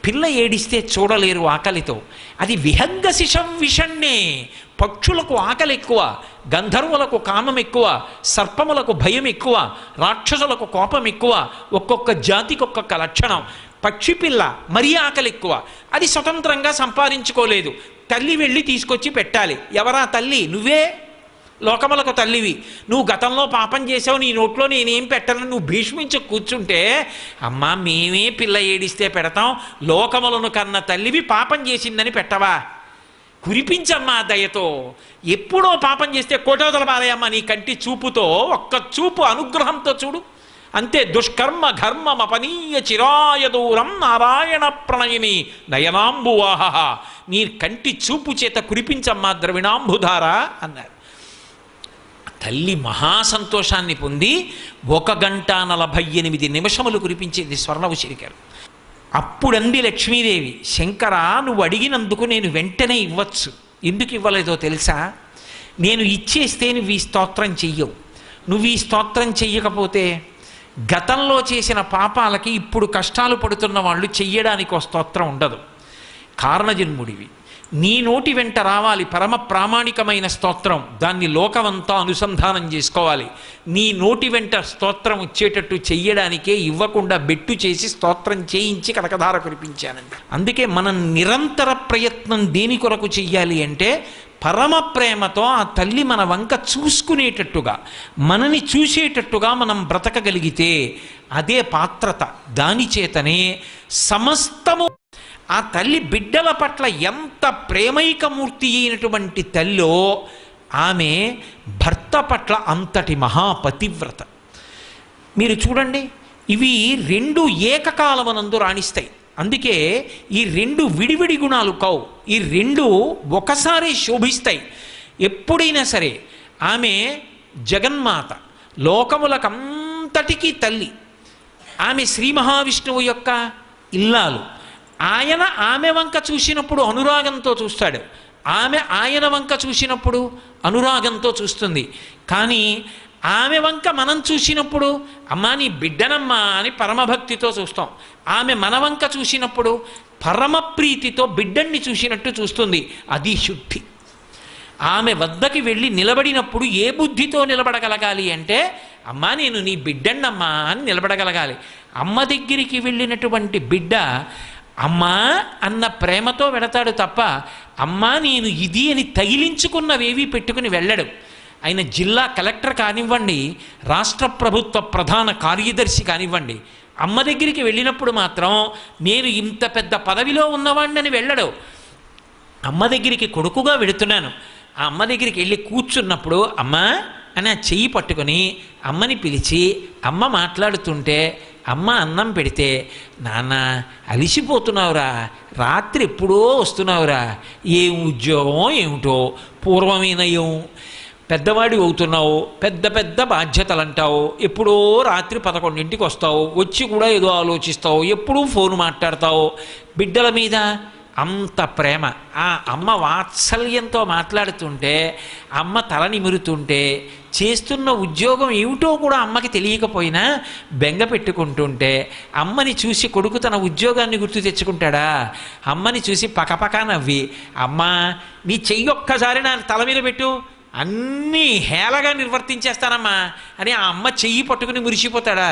పిల్ల ఏడిస్తే చూడలేరు ఆకలితో. అది విహంగ శిశం విషణ్ణే. పక్షులకు ఆకలి ఎక్కువ, గంధర్వులకు కామం ఎక్కువ, సర్పములకు భయం ఎక్కువ, రాక్షసులకు కోపం ఎక్కువ. ఒక్కొక్క జాతికి ఒక్కొక్క లక్షణం. పక్షి పిల్ల మరీ ఆకలి ఎక్కువ, అది స్వతంత్రంగా సంపాదించుకోలేదు, తల్లి వెళ్ళి తీసుకొచ్చి పెట్టాలి. ఎవరా తల్లి? నువ్వే. లోకములకు తల్లివి. నువ్వు గతంలో పాపం చేసావు, నీ నోట్లో నేనేం పెట్టాలని నువ్వు భీష్మించి కూర్చుంటే, అమ్మా మేమే పిల్ల ఏడిస్తే పెడతాం, లోకములను కన్న తల్లివి పాపం చేసిందని పెట్టవా? కురిపించమ్మా దయతో. ఎప్పుడో పాపం చేస్తే కోటోదల పారేయమ్మా నీ కంటి చూపుతో. ఒక్క చూపు అనుగ్రహంతో చూడు అంతే. దుష్కర్మ ఘర్మమపనీయ చిరాయ దూరం నారాయణ ప్రణయిని నయనాంబువాహ. నీ కంటి చూపు చేత కురిపించమ్మా ద్రవిణాంబుధార అన్నారు. తల్లి మహాసంతోషాన్ని పొంది 1 గంట 48 నిమిషములు కురిపించేది స్వర్ణవశిరికారు. అప్పుడంది లక్ష్మీదేవి, శంకర నువ్వు అడిగినందుకు నేను వెంటనే ఇవ్వచ్చు. ఎందుకు ఇవ్వలేదో తెలుసా? నేను ఇచ్చేస్తే నువ్వు ఈ స్తోత్రం చెయ్యవు. నువ్వు ఈ స్తోత్రం చెయ్యకపోతే గతంలో చేసిన పాపాలకి ఇప్పుడు కష్టాలు పడుతున్న వాళ్ళు చెయ్యడానికి ఒక స్తోత్రం ఉండదు. కారణజన్ముడివి, నీ నోటి వెంట రావాలి పరమ ప్రామాణికమైన స్తోత్రం. దాన్ని లోకమంతా అనుసంధానం చేసుకోవాలి. నీ నోటి వెంట స్తోత్రం వచ్చేటట్టు చెయ్యడానికే ఇవ్వకుండా బెట్టు చేసి స్తోత్రం చేయించి కనకధార కురిపించానండి. అందుకే మనం నిరంతర ప్రయత్నం దేని కొరకు చెయ్యాలి అంటే, పరమ ప్రేమతో ఆ తల్లి మన వంక చూసుకునేటట్టుగా, మనని చూసేటట్టుగా మనం బ్రతకగలిగితే అదే పాత్రత. దాని చేతనే సమస్తము ఆ తల్లి బిడ్డల పట్ల ఎంత ప్రేమైకమూర్తి అయినటువంటి తల్లో ఆమె భర్త పట్ల అంతటి మహాపతివ్రత. మీరు చూడండి, ఇవి 2 ఏకకాలమనందు రాణిస్తాయి. అందుకే ఈ 2 విడివిడి గుణాలు కావు, ఈ 2 ఒకసారి శోభిస్తాయి. ఎప్పుడైనా సరే ఆమె జగన్మాత, లోకములకంతటికీ తల్లి. ఆమె శ్రీ మహావిష్ణువు యొక్క ఇల్లాలు. ఆయన ఆమె వంక చూసినప్పుడు అనురాగంతో చూస్తాడు, ఆమె ఆయన వంక చూసినప్పుడు అనురాగంతో చూస్తుంది. కానీ ఆమె వంక మనం చూసినప్పుడు అమ్మా నీ బిడ్డనమ్మా అని పరమభక్తితో చూస్తాం. ఆమె మన వంక చూసినప్పుడు పరమప్రీతితో బిడ్డన్ని చూసినట్టు చూస్తుంది. అది శుద్ధి. ఆమె వద్దకి వెళ్ళి నిలబడినప్పుడు ఏ బుద్ధితో నిలబడగలగాలి అంటే, అమ్మా నేను నీ బిడ్డన్నమ్మా అని నిలబడగలగాలి. అమ్మ దగ్గరికి వెళ్ళినటువంటి బిడ్డ అమ్మా అన్న ప్రేమతో వెడతాడు తప్ప అమ్మా నేను ఇది అని తగిలించుకున్నవేవీ పెట్టుకుని వెళ్ళడు. ఆయన జిల్లా కలెక్టర్ కానివ్వండి, రాష్ట్ర ప్రభుత్వ ప్రధాన కార్యదర్శి కానివ్వండి, అమ్మ దగ్గరికి వెళ్ళినప్పుడు మాత్రం నేను ఇంత పెద్ద పదవిలో ఉన్నవాడిని వెళ్ళడు. అమ్మ దగ్గరికి కొడుకుగా వెడుతున్నాను, ఆ అమ్మ దగ్గరికి వెళ్ళి కూర్చున్నప్పుడు అమ్మా అని ఆ చెయ్యి పట్టుకొని అమ్మని పిలిచి అమ్మ మాట్లాడుతుంటే అమ్మ అన్నం పెడితే, నాన్న అలిసిపోతున్నావురా, రాత్రి ఎప్పుడో వస్తున్నావురా, ఏం ఉద్యోగమో ఏమిటో, పూర్వమేనయం పెద్దవాడి అవుతున్నావు, పెద్ద పెద్ద బాధ్యతలు అంటావు, ఎప్పుడో రాత్రి 11ంటికి వస్తావు, వచ్చి కూడా ఏదో ఆలోచిస్తావు, ఎప్పుడూ ఫోన్ మాట్లాడతావు. బిడ్డల మీద అంత ప్రేమ. ఆ అమ్మ వాత్సల్యంతో మాట్లాడుతుంటే, అమ్మ తల నిమురుతుంటే, చేస్తున్న ఉద్యోగం ఏమిటో కూడా అమ్మకి తెలియకపోయినా బెంగ పెట్టుకుంటుంటే, అమ్మని చూసి కొడుకు తన ఉద్యోగాన్ని గుర్తు తెచ్చుకుంటాడా? అమ్మని చూసి పకపక నవ్వి, అమ్మా నీ చెయ్యి ఒక్కసారి నా తల మీద పెట్టు, అన్నీ హేళగా నిర్వర్తించేస్తానమ్మా అని ఆ అమ్మ చెయ్యి పట్టుకుని మురిసిపోతాడా?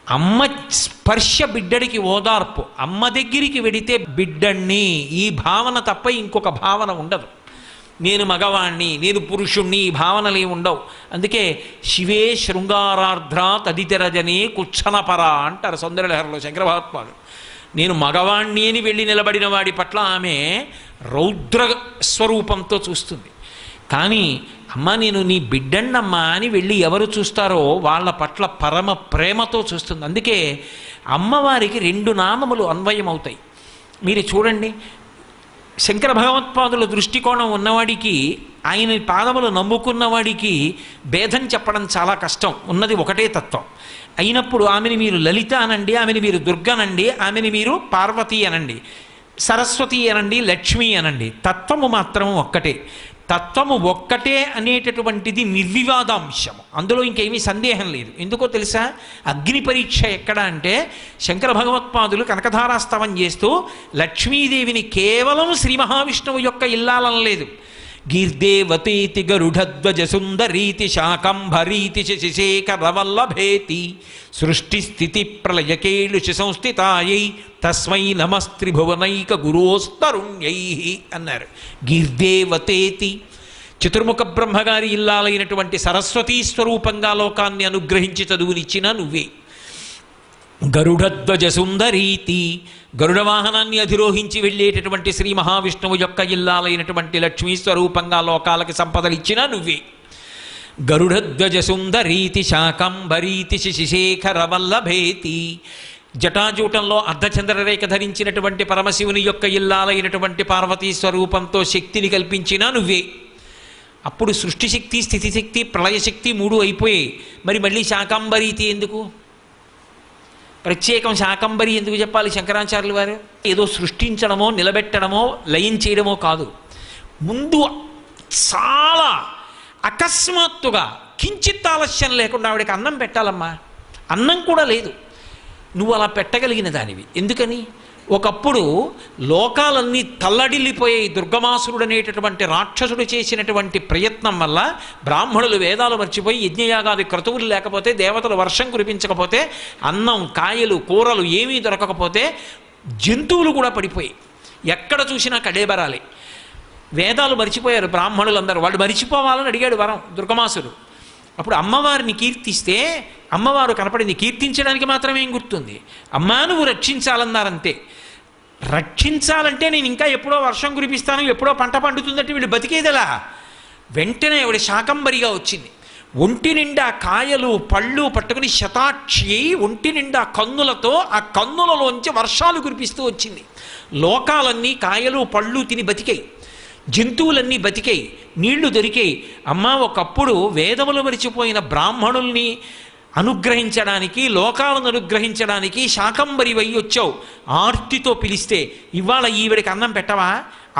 అమ్మ స్పర్శ బిడ్డడికి ఓదార్పు. అమ్మ దగ్గరికి వెడితే బిడ్డణ్ణి ఈ భావన తప్ప ఇంకొక భావన ఉండదు. నేను మగవాణ్ణి, నేను పురుషుణ్ణి, ఈ భావనలు ఏమి ఉండవు. అందుకే శివే శృంగారార్ధ్ర తదితరజనే కుచ్చనపర అంటారు సౌందర్యలహరిలో శంకర భగవత్పాదులు. నేను మగవాణ్ణి అని వెళ్ళి నిలబడిన వాడి పట్ల ఆమె రౌద్ర స్వరూపంతో చూస్తుంది. కానీ అమ్మ నేను నీ బిడ్డన్నమ్మా అని వెళ్ళి ఎవరు చూస్తారో వాళ్ళ పట్ల పరమ ప్రేమతో చూస్తుంది. అందుకే అమ్మవారికి 2 నామములు అన్వయం అవుతాయి. మీరు చూడండి, శంకర భగవత్పాదుల దృష్టికోణం ఉన్నవాడికి, ఆయన పాదములు నమ్ముకున్నవాడికి భేదం చెప్పడం చాలా కష్టం. ఉన్నది ఒకటే తత్వం అయినప్పుడు ఆమెని మీరు లలిత అనండి, ఆమెని మీరు దుర్గనండి, ఆమెని మీరు పార్వతి అనండి, సరస్వతి అనండి, లక్ష్మి అనండి, తత్వము మాత్రం ఒక్కటే. తత్వము ఒక్కటే అనేటటువంటిది నిర్వివాదాంశము, అందులో ఇంకేమీ సందేహం లేదు. ఎందుకో తెలుసా? అగ్ని పరీక్ష ఎక్కడ అంటే శంకర భగవత్పాదులు కనకధారాస్తవం చేస్తూ లక్ష్మీదేవిని కేవలం శ్రీ మహావిష్ణువు యొక్క ఇల్లాలనలేదు. గీర్దేవతేతి గరుడధ్వజ సుందరీతి శాకంభరీతి శశిశేఖరవల్లభేతి సృష్టిస్థితి ప్రళయకేళుష సంస్థితాయై తస్మై నమస్త్రిభువనైక గురోస్తరుణ్యై అన్నారు. గీర్దేవతేతి చతుర్ముఖ బ్రహ్మగారి ఇల్లాలైనటువంటి సరస్వతీ స్వరూపంగా లోకాన్ని అనుగ్రహించి చదువునిచ్చిన నువ్వే. గరుడధ్వజ సుందరీతి గరుడ వాహనాన్ని అధిరోహించి వెళ్ళేటటువంటి శ్రీ మహావిష్ణువు యొక్క ఇల్లాలైనటువంటి లక్ష్మీ స్వరూపంగా లోకాలకి సంపదలిచ్చిన నువ్వే. గరుడధ్వజ సుందరీతి శాకంభరీతి శశిశేఖరవల్లభేతి జటాజూటంలో అర్ధచంద్రరేఖ ధరించినటువంటి పరమశివుని యొక్క ఇల్లాలైనటువంటి పార్వతీ స్వరూపంతో శక్తిని కల్పించిన నువ్వే. అప్పుడు సృష్టిశక్తి, స్థితిశక్తి, ప్రళయశక్తి 3 అయిపోయాయి. మరి మళ్ళీ శాకంభరీతి ఎందుకు? ప్రత్యేకం శాకంబరి ఎందుకు చెప్పాలి శంకరాచార్యులు వారు? ఏదో సృష్టించడమో నిలబెట్టడమో లయం చేయడమో కాదు. ముందు చాలా అకస్మాత్తుగా కించిత్ ఆలస్యం లేకుండా ఆవిడకి అన్నం పెట్టాలమ్మా. అన్నం కూడా లేదు. నువ్వు అలా పెట్టగలిగిన దానివి. ఎందుకని? ఒకప్పుడు లోకాలన్నీ తల్లడిల్లిపోయాయి. దుర్గమాసురుడు అనేటటువంటి రాక్షసుడు చేసినటువంటి ప్రయత్నం వల్ల బ్రాహ్మణులు వేదాలు మర్చిపోయి యజ్ఞయాగాది క్రతువులు లేకపోతే, దేవతలు వర్షం కురిపించకపోతే, అన్నం, కాయలు, కూరలు ఏమీ దొరకకపోతే జంతువులు కూడా పడిపోయాయి. ఎక్కడ చూసినా కడేబరాలే. వేదాలు మర్చిపోయారు బ్రాహ్మణులందరూ. వాళ్ళు మరిచిపోవాలని అడిగాడు వరం దుర్గమాసుడు. అప్పుడు అమ్మవారిని కీర్తిస్తే అమ్మవారు కనపడింది. కీర్తించడానికి మాత్రమే ఏం గుర్తుంది? అమ్మా నువ్వు రక్షించాలన్నారంతే. రక్షించాలంటే నేను ఇంకా ఎప్పుడో వర్షం కురిపిస్తాను, ఎప్పుడో పంట పండుతుందంటే వీళ్ళు బతికేదలా. వెంటనే ఆవిడ శాకంబరిగా వచ్చింది. ఒంటి నిండా కాయలు పళ్ళు పట్టుకుని శతాక్షి అయి ఒంటి నిండా కన్నులతో ఆ కన్నులలోంచి వర్షాలు కురిపిస్తూ వచ్చింది. లోకాలన్నీ కాయలు పళ్ళు తిని బతికాయి. జంతువులన్నీ బతికాయి, నీళ్లు దొరికాయి. అమ్మ ఒకప్పుడు వేదములు మరిచిపోయిన బ్రాహ్మణుల్ని అనుగ్రహించడానికి, లోకాలను అనుగ్రహించడానికి శాకంబరి వై వచ్చావు. ఆర్తితో పిలిస్తే ఇవాళ ఈవిడికి అన్నం పెట్టవా?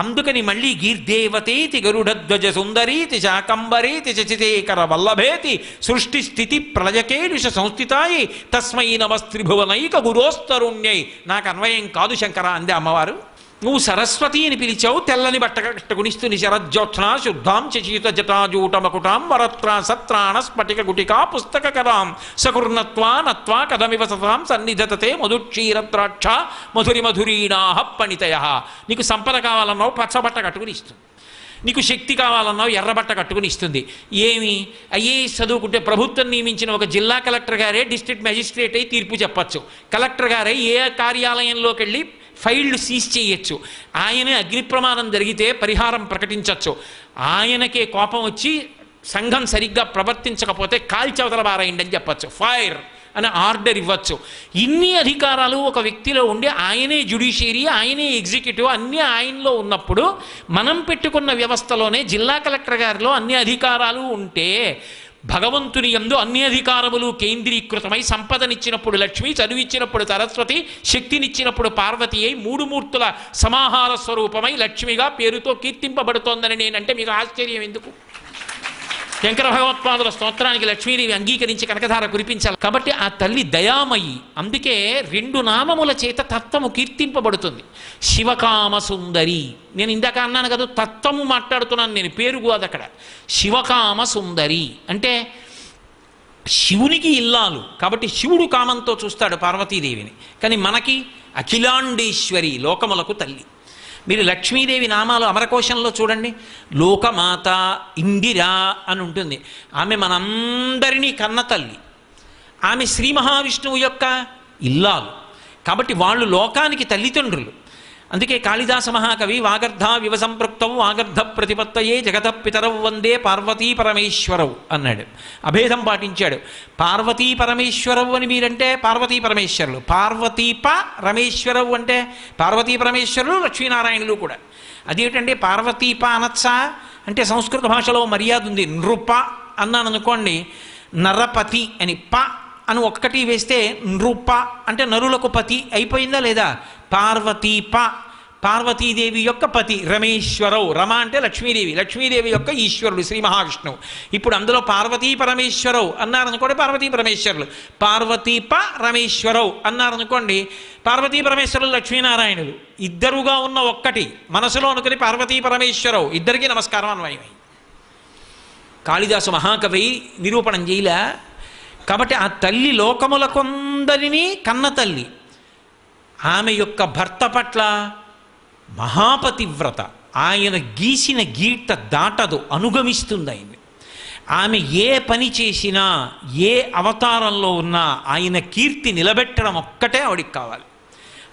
అందుకని మళ్ళీ గీర్దేవతేతి గరుడధ్వజ సుందరీతి శాకంబరేతి శశిశేఖర వల్లభేతి సృష్టి స్థితి ప్రళయకేళుష సంస్థితాయి తస్మై నమస్త్రిభువనైక గురోస్తరుణ్యై. నాకు అన్వయం కాదు శంకర అందే అమ్మవారు. నువ్వు సరస్వతి అని పిలిచావు. తెల్లని బట్ట కట్టుకునిస్తుని శరజ్యోత్స్న శుద్ధాం శశీత జటాజూటమకుటాం వరత్రా సత్రాణ స్ఫటిక గుటికా పుస్తకరాం సకుర్ణత్వా నత్వా కథమివ సతాం సన్నిధతతే మధుక్షీరద్రాక్ష మధురి మధురీణాహ పణితయ. నీకు సంపద కావాలన్నావు పచ్చబట్ట కట్టుకుని ఇస్తుంది. నీకు శక్తి కావాలన్నావు ఎర్రబట్ట కట్టుకుని ఇస్తుంది. ఏమి ఐఏఎస్ చదువుకుంటే ప్రభుత్వం నియమించిన ఒక జిల్లా కలెక్టర్ గారే డిస్ట్రిక్ట్ మెజిస్ట్రేట్ అయి తీర్పు చెప్పచ్చు. కలెక్టర్ గారే ఏ కార్యాలయంలోకి వెళ్ళి ఫైళ్లు సీజ్ చేయొచ్చు. ఆయనే అగ్ని ప్రమాదం జరిగితే పరిహారం ప్రకటించవచ్చు. ఆయనకే కోపం వచ్చి సంఘం సరిగ్గా ప్రవర్తించకపోతే కాల్చవతల బారాయండి అని చెప్పచ్చు. ఫైర్ అని ఆర్డర్ ఇవ్వచ్చు. ఇన్ని అధికారాలు ఒక వ్యక్తిలో ఉండి ఆయనే జ్యుడిషియరీ, ఆయనే ఎగ్జిక్యూటివ్, అన్నీ ఆయనలో ఉన్నప్పుడు మనం పెట్టుకున్న వ్యవస్థలోనే జిల్లా కలెక్టర్ గారిలో అన్ని అధికారాలు ఉంటే భగవంతుని యందు అన్ని అధికారములు కేంద్రీకృతమై సంపదనిచ్చినప్పుడు లక్ష్మి, చదువిచ్చినప్పుడు సరస్వతి, శక్తినిచ్చినప్పుడు పార్వతి అయి 3 మూర్తుల సమాహార స్వరూపమై లక్ష్మిగా పేరుతో కీర్తింపబడుతోందని నేనంటే మీకు ఆశ్చర్యం ఎందుకు? శంకర భగవత్పాదుల స్తోత్రానికి లక్ష్మీదేవి అంగీకరించి కనకధార కురిపించాలి. కాబట్టి ఆ తల్లి దయామయి. అందుకే 2 నామముల చేత తత్వము కీర్తింపబడుతుంది. శివకామ సుందరి. నేను ఇందాక అన్నాను కదా, తత్వము మాట్లాడుతున్నాను నేను, పేరు కాదు అక్కడ. శివకామ సుందరి అంటే శివునికి ఇల్లాలు కాబట్టి శివుడు కామంతో చూస్తాడు పార్వతీదేవిని. కానీ మనకి అఖిలాండేశ్వరి, లోకములకు తల్లి. మీరు లక్ష్మీదేవి నామాలు అమరకోశంలో చూడండి. లోకమాత, ఇందిరా అని ఉంటుంది. ఆమె మనందరినీ కన్న తల్లి. ఆమె శ్రీ మహావిష్ణువు యొక్క ఇల్లాలు కాబట్టి వాళ్ళు లోకానికి తల్లిదండ్రులు. అందుకే కాళిదాస మహాకవి వాగర్ధ వివ సంపృక్తౌ వాగర్ధ ప్రతిపత్తయే జగత పితరౌ వందే పార్వతీ పరమేశ్వరవు అన్నాడు. అభేదం పాటించాడు. పార్వతీ పరమేశ్వరవు అని మీరంటే పార్వతీ పరమేశ్వరులు, పార్వతీప రమేశ్వరవు అంటే పార్వతీ పరమేశ్వరులు లక్ష్మీనారాయణులు కూడా. అదేంటంటే పార్వతీప అనొచ్చా అంటే సంస్కృత భాషలో మర్యాద ఉంది. నృప అన్నాను అనుకోండి, నరపతి అని ప అని ఒక్కటి వేస్తే నృప అంటే నరులకు పతి అయిపోయిందా లేదా? పార్వతీప పార్వతీదేవి యొక్క పతి, రమేశ్వరవు రమ అంటే లక్ష్మీదేవి, లక్ష్మీదేవి యొక్క ఈశ్వరుడు శ్రీ మహావిష్ణువు. ఇప్పుడు అందులో పార్వతీ పరమేశ్వరవు అన్నారనుకోండి పార్వతీ పరమేశ్వరులు, పార్వతీప రమేశ్వరవు అన్నారనుకోండి పార్వతీ పరమేశ్వరులు లక్ష్మీనారాయణులు. ఇద్దరుగా ఉన్న ఒక్కటి మనసులో అనుకుని పార్వతీ పరమేశ్వరవు, ఇద్దరికీ నమస్కారం అన్వయమై. కాళిదాసు మహాకవి నిరూపణం చేయలే. కాబట్టి ఆ తల్లి లోకములకొందరినీ కన్న తల్లి. ఆమె యొక్క భర్త పట్ల మహాపతివ్రత. ఆయన గీసిన గీత దాటదు, అనుగమిస్తుంది ఆయన్ని. ఆమె ఏ పని చేసినా ఏ అవతారంలో ఉన్నా ఆయన కీర్తి నిలబెట్టడం ఒక్కటే ఆవిడికి కావాలి.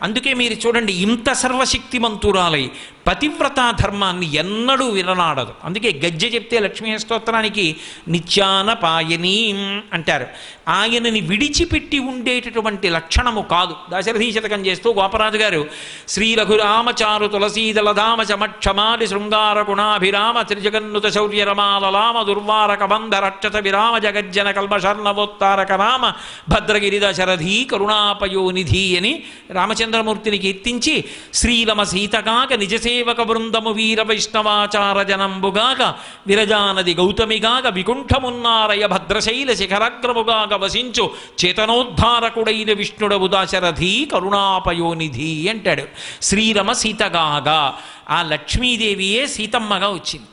అందుకే మీరు చూడండి, ఇంత సర్వశక్తిమంతురాలై పతివ్రతా ధర్మాన్ని ఎన్నడూ విననాడదు. అందుకే గజ్జె చెప్తే లక్ష్మీ స్తోత్రానికి నిత్యానపాయనీ అంటారు. ఆయనని విడిచిపెట్టి ఉండేటటువంటి లక్షణము కాదు. దాశరథీ శతకం చేస్తూ గోపరాజు గారు శ్రీ రఘురామచారు తులసీదలధామ చమక్షమాది శృంగార గుణాభిరామ త్రిజగన్నుత శౌర్యరమాలలామ దుర్వారక బంధ రక్షత విరామ జగజ్జన కల్మషర్ణవోత్తారక రామ భద్రగిరి దశరథీ కరుణాపయోనిధి అని రామచంద్రమూర్తిని కీర్తించి శ్రీరమ సీతగాక నిజసేవక బృందము వీర వైష్ణవాచార జనంబుగాక విరజానది గౌతమిగాక వికుంఠమున్నారయ భద్రశైల శిఖరగ్రముగాక వసించు చేతనోద్ధారకుడైన విష్ణుడవు దాశరథి కరుణాపయోనిధి అంటాడు. శ్రీరమ సీతగాగా ఆ లక్ష్మీదేవియే సీతమ్మగా వచ్చింది.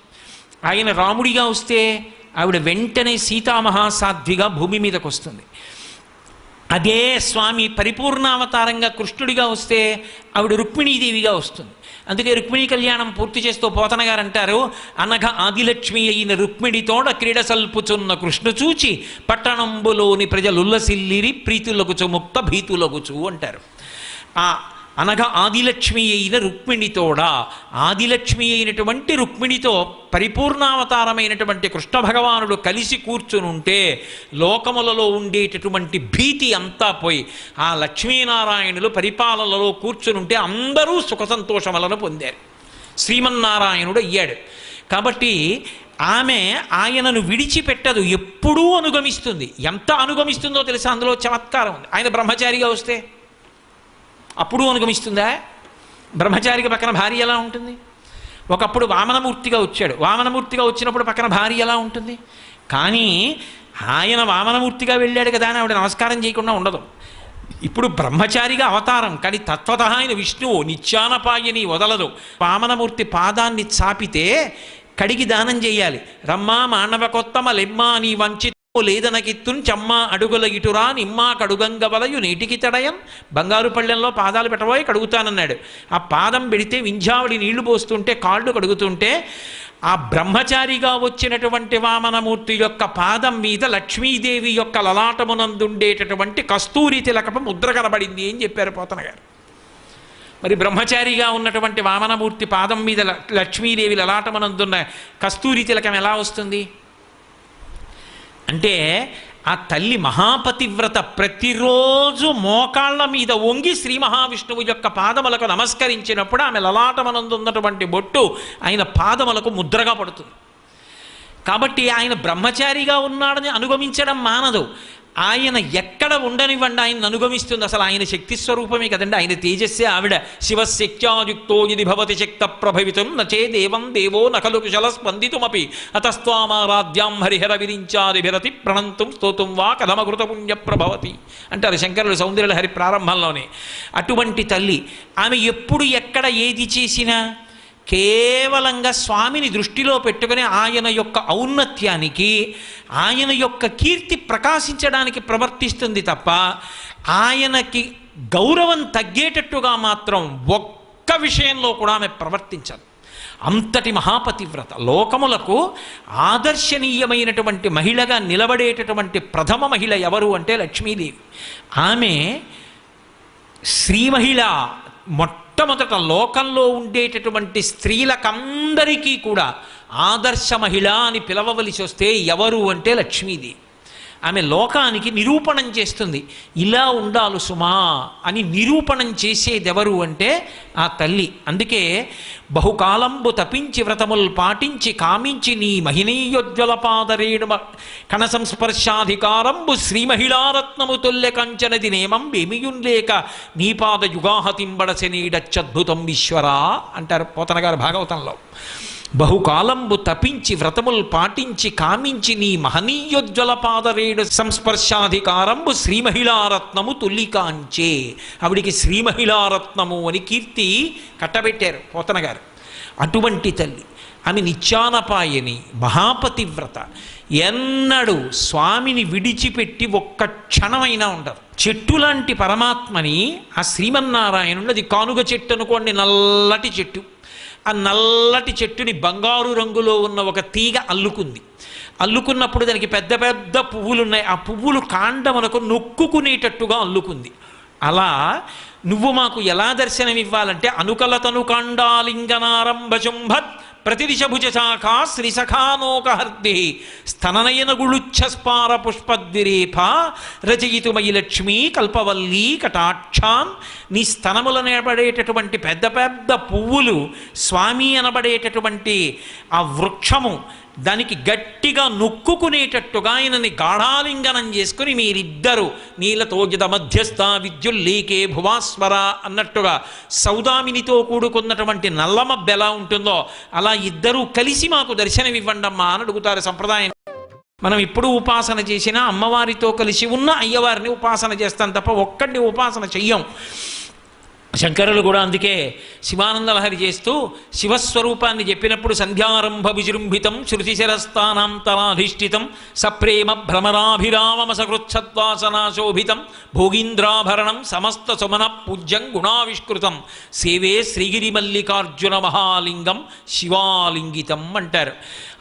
ఆయన రాముడిగా వస్తే ఆవిడ వెంటనే సీతామహాసాధ్విగా భూమి మీదకు వస్తుంది. అదే స్వామి పరిపూర్ణావతారంగా కృష్ణుడిగా వస్తే ఆవిడ రుక్మిణీదేవిగా వస్తుంది. అందుకే రుక్మిణీ కళ్యాణం పూర్తి చేస్తూ పోతన గారు అంటారు, అనఘ ఆదిలక్ష్మి అయిన రుక్మిణితోడ క్రీడ సల్పుచున్న కృష్ణు చూచి పట్టణంబులోని ప్రజలుల్లసిల్లిరి ప్రీతులగుచు ముక్త భీతులగుచు అంటారు. ఆ అనగా ఆదిలక్ష్మి అయిన రుక్మిణితోడ, ఆదిలక్ష్మి అయినటువంటి రుక్మిణితో పరిపూర్ణావతారమైనటువంటి కృష్ణ భగవానుడు కలిసి కూర్చునుంటే లోకములలో ఉండేటటువంటి భీతి అంతా పోయి ఆ లక్ష్మీనారాయణులు పరిపాలనలో కూర్చునుంటే అందరూ సుఖ సంతోషములను పొందారు. శ్రీమన్నారాయణుడు అయ్యాడు. కాబట్టి ఆమె ఆయనను విడిచిపెట్టదు, ఎప్పుడూ అనుగమిస్తుంది. ఎంత అనుగమిస్తుందో తెలుసా? అందులో చమత్కారం ఉంది. ఆయన బ్రహ్మచారిగా వస్తే అప్పుడు అనుగమిస్తుందా? బ్రహ్మచారికి పక్కన భార్య ఎలా ఉంటుంది? ఒకప్పుడు వామనమూర్తిగా వచ్చాడు, వామనమూర్తిగా వచ్చినప్పుడు పక్కన భార్య ఎలా ఉంటుంది? కానీ ఆయన వామనమూర్తిగా వెళ్ళాడు కదా అని ఆవిడ నమస్కారం చేయకుండా ఉండదు. ఇప్పుడు బ్రహ్మచారిగా అవతారం, కానీ తత్వత ఆయన విష్ణువు నిత్యానపాయని వదలదు. వామనమూర్తి పాదాన్ని చాపితే కడిగి దానం చేయాలి. రమ్మా మానవ కొత్తమ లెమ్మా నీ వంచి లేదనకిత్తున్ చెమ్మ అడుగుల ఇటురా నిమ్మా కడుగంగవలయు నీటికి తడయం. బంగారు పళ్ళెంలో పాదాలు పెట్టబోయి కడుగుతానన్నాడు. ఆ పాదం పెడితే వింజావడి నీళ్లు పోస్తుంటే కాళ్ళు కడుగుతుంటే ఆ బ్రహ్మచారిగా వచ్చినటువంటి వామనమూర్తి యొక్క పాదం మీద లక్ష్మీదేవి యొక్క లలాటమునందుండేటటువంటి కస్తూరి తిలకపు ముద్ర కనబడింది అని చెప్పారు పోతన గారు. మరి బ్రహ్మచారిగా ఉన్నటువంటి వామనమూర్తి పాదం మీద లక్ష్మీదేవి లలాటమునందున్న కస్తూరి తిలకం ఎలా వస్తుంది అంటే ఆ తల్లి మహాపతివ్రత ప్రతిరోజు మోకాళ్ళ మీద వంగి శ్రీ మహావిష్ణువు యొక్క పాదములకు నమస్కరించినప్పుడు ఆమె లలాటమనందున్నటువంటి బొట్టు ఆయన పాదములకు ముద్రగా పడుతుంది. కాబట్టి ఆయన బ్రహ్మచారిగా ఉన్నాడని అనుగమించడం మానదు. ఆయన ఎక్కడ ఉండనివ్వండి ఆయన అనుగమిస్తుంది. అసలు ఆయన శక్తి స్వరూపమే కదండి, ఆయన తేజస్సే ఆవిడ. శివశక్త్యాయుక్తో ఇది భవతి శక్త ప్రభవితం నచే దేవం దేవో నఖలు కుశల స్పందితుమపి అతస్వామారాధ్యాం హరిహర విరించాదిభిరతి ప్రణంతుం స్తోతుం వా కథమకృత పుణ్య ప్రభవతి అంటారు శంకరులు సౌందర్యలహరి ప్రారంభంలోనే. అటువంటి తల్లి ఆమె ఎప్పుడు ఎక్కడ ఏది చేసినా కేవలంగా స్వామిని దృష్టిలో పెట్టుకుని ఆయన యొక్క ఔన్నత్యానికి ఆయన యొక్క కీర్తి ప్రకాశించడానికి ప్రవర్తిస్తుంది తప్ప ఆయనకి గౌరవం తగ్గేటట్టుగా మాత్రం ఒక్క విషయంలో కూడా ఆమె ప్రవర్తించదు. అంతటి మహాపతివ్రత, లోకములకు ఆదర్శనీయమైనటువంటి మహిళగా నిలబడేటటువంటి ప్రథమ మహిళ ఎవరు అంటే లక్ష్మీదేవి. ఆమె శ్రీ మహిళ. మొట్టమొదట లోకంలో ఉండేటటువంటి స్త్రీలకందరికీ కూడా ఆదర్శ మహిళ అని పిలవవలసి వస్తే ఎవరు అంటే లక్ష్మీదేవి. ఆమె లోకానికి నిరూపణం చేస్తుంది. ఇలా ఉండాలి సుమా అని నిరూపణం చేసేదెవరు అంటే ఆ తల్లి. అందుకే బహుకాలంబు తపించి వ్రతముల్ పాటించి కామించి నీ మహినీయోజ్వల పాదరేణు కణ సంస్పర్శాధికారంబు శ్రీ మహిళారత్నము తొల్లె కంచనది నేమం బేమియుంలేక నీ పాద యుగాహతింబడసెనీడచ్చద్భుతం ఈశ్వరా అంటారు పోతన గారు భాగవతంలో. బహుకాలంబు తపించి వ్రతముల్ పాటించి కామించి నీ మహనీయోజ్వల పాదరేణు సంస్పర్శాధికారంబు శ్రీ మహిళారత్నము తుల్లికాంచే. ఆవిడికి శ్రీ మహిళారత్నము అని కీర్తి కట్టబెట్టారు పోతన గారు. అటువంటి తల్లి ఆమె నిత్యానపాయని, మహాపతివ్రత. ఎన్నడూ స్వామిని విడిచిపెట్టి ఒక్క క్షణమైనా ఉండదు. చెట్టు లాంటి పరమాత్మని ఆ శ్రీమన్నారాయణుడు, అది కానుగ చెట్టు అనుకోండి, నల్లటి చెట్టు. ఆ నల్లటి చెట్టుని బంగారు రంగులో ఉన్న ఒక తీగ అల్లుకుంది. అల్లుకున్నప్పుడు దానికి పెద్ద పెద్ద పువ్వులు ఉన్నాయి. ఆ పువ్వులు కాండమునకు నొక్కుకునేటట్టుగా అల్లుకుంది. అలా నువ్వు మాకు ఎలా దర్శనమివ్వాలంటే అనుకలతను కాండాలింగనారంభశుంభత్ ప్రతిదిశభుజ శాఖా శ్రీసఖానోకహర్ది స్తననయనగుళుచ్ఛస్పార పుష్పద్విరేఫ రచయితుమయి లక్ష్మీ కల్పవల్లీ కటాక్షాన్. నీ స్తనములనబడేటటువంటి పెద్ద పెద్ద పువ్వులు, స్వామి అనబడేటటువంటి ఆ వృక్షము దానికి గట్టిగా నొక్కుకునేటట్టుగా ఆయనని గాఢాలింగనం చేసుకుని మీరిద్దరూ నీలతోజిత మధ్యస్థ విద్యుల్లీకే భువాస్వర అన్నట్టుగా సౌదామినితో కూడుకున్నటువంటి నల్లమబ్బ ఎలా ఉంటుందో అలా ఇద్దరూ కలిసి మాకు దర్శనమివ్వండమ్మా అని అడుగుతారు సంప్రదాయం. మనం ఇప్పుడు ఉపాసన చేసినా అమ్మవారితో కలిసి ఉన్న అయ్యవారిని ఉపాసన చేస్తాం తప్ప ఒక్కడిని ఉపాసన చెయ్యం. శంకరులు కూడా అందుకే శివానందలహరి చేస్తూ శివస్వరూపాన్ని చెప్పినప్పుడు సంధ్యారంభ విజృంభితం శృతిశిరస్థానాంతరాధిష్ఠితం సప్రేమ భ్రమరాభిరామసకృచ్ఛద్వాసనాశోభితం భోగీంద్రాభరణం సమస్త సుమన పూజ్యం గుణావిష్కృతం సేవే శ్రీగిరిమల్లికార్జున మహాలింగం శివాలింగితం అంటారు.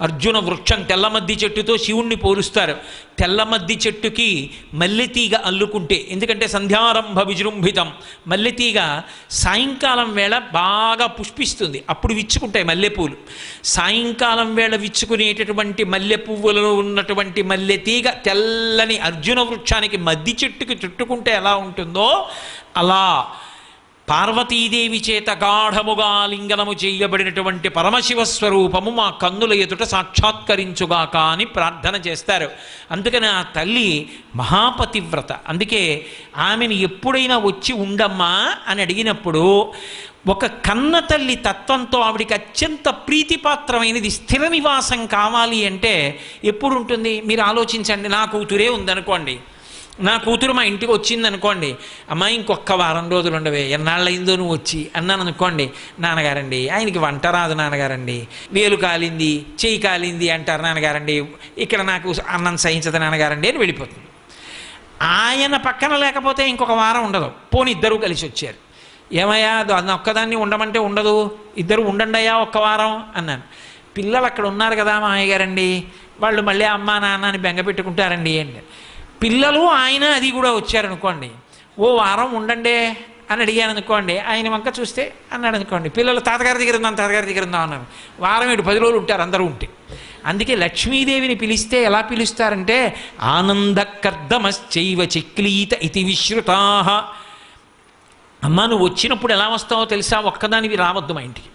అర్జున వృక్షం తెల్లమద్ది చెట్టుతో శివుణ్ణి పోలుస్తారు. తెల్లమద్ది చెట్టుకి మల్లెతీగ అల్లుకుంటే, ఎందుకంటే సంధ్యారంభ విజృంభితం, మల్లెతీగ సాయంకాలం వేళ బాగా పుష్పిస్తుంది, అప్పుడు విచ్చుకుంటాయి మల్లెపూలు. సాయంకాలం వేళ విచ్చుకునేటటువంటి మల్లె పువ్వులలో ఉన్నటువంటి మల్లెతీగ తెల్లని అర్జున వృక్షానికి మద్ది చెట్టుకి చుట్టుకుంటే ఎలా ఉంటుందో అలా పార్వతీదేవి చేత గాఢముగా లింగనము చేయబడినటువంటి పరమశివస్వరూపము మా కన్నుల ఎదుట సాక్షాత్కరించుగాక అని ప్రార్థన చేస్తారు. అందుకని ఆ తల్లి మహాపతివ్రత. అందుకే ఆమెను ఎప్పుడైనా వచ్చి ఉండమ్మా అని అడిగినప్పుడు ఒక కన్న తల్లి తత్వంతో ఆవిడికి అత్యంత ప్రీతిపాత్రమైనది స్థిర నివాసం కావాలి అంటే ఎప్పుడు ఉంటుంది మీరు ఆలోచించండి. నా కూతురే ఉందనుకోండి, నా కూతురు మా ఇంటికి వచ్చిందనుకోండి, అమ్మాయి ఇంకొక వారం రోజులు ఉండవే, ఎన్నాళ్ళైందో నువ్వు వచ్చి అన్నాను అనుకోండి. నాన్నగారండి ఆయనకి వంట రాదు నాన్నగారండి, వేలు కాలింది చెయ్యి కాలింది అంటారు నాన్నగారండి, ఇక్కడ నాకు అన్నం సహించదు నాన్నగారండి అని వెళ్ళిపోతుంది. ఆయన పక్కన లేకపోతే ఇంకొక వారం ఉండదు. పోని ఇద్దరూ కలిసి వచ్చారు, ఏమయ్యా అది ఒక్కదాన్ని ఉండమంటే ఉండదు, ఇద్దరు ఉండండి అయ్యా ఒక్క వారం అన్నాను. పిల్లలు అక్కడ ఉన్నారు కదా మా అయ్యగారండి, వాళ్ళు మళ్ళీ అమ్మా నాన్న అని బెంగ పెట్టుకుంటారండి అండి. పిల్లలు ఆయన అది కూడా వచ్చారనుకోండి, ఓ వారం ఉండండి అని అడిగాను అనుకోండి, ఆయన వంక చూస్తే అన్నాడు అనుకోండి, పిల్లలు తాతగారి దగ్గర ఉందాం తాతగారి దగ్గర ఉందాం అన్నారు. వారం 10 రోజులు ఉంటారు అందరూ ఉంటే. అందుకే లక్ష్మీదేవిని పిలిస్తే ఎలా పిలుస్తారంటే ఆనందకర్దమశ్చైవ చిక్లీత ఇతి విశ్రుతా. అమ్మ నువ్వు వచ్చినప్పుడు ఎలా వస్తావో తెలుసా, ఒక్కదానివి రావద్దు మా ఇంటికి.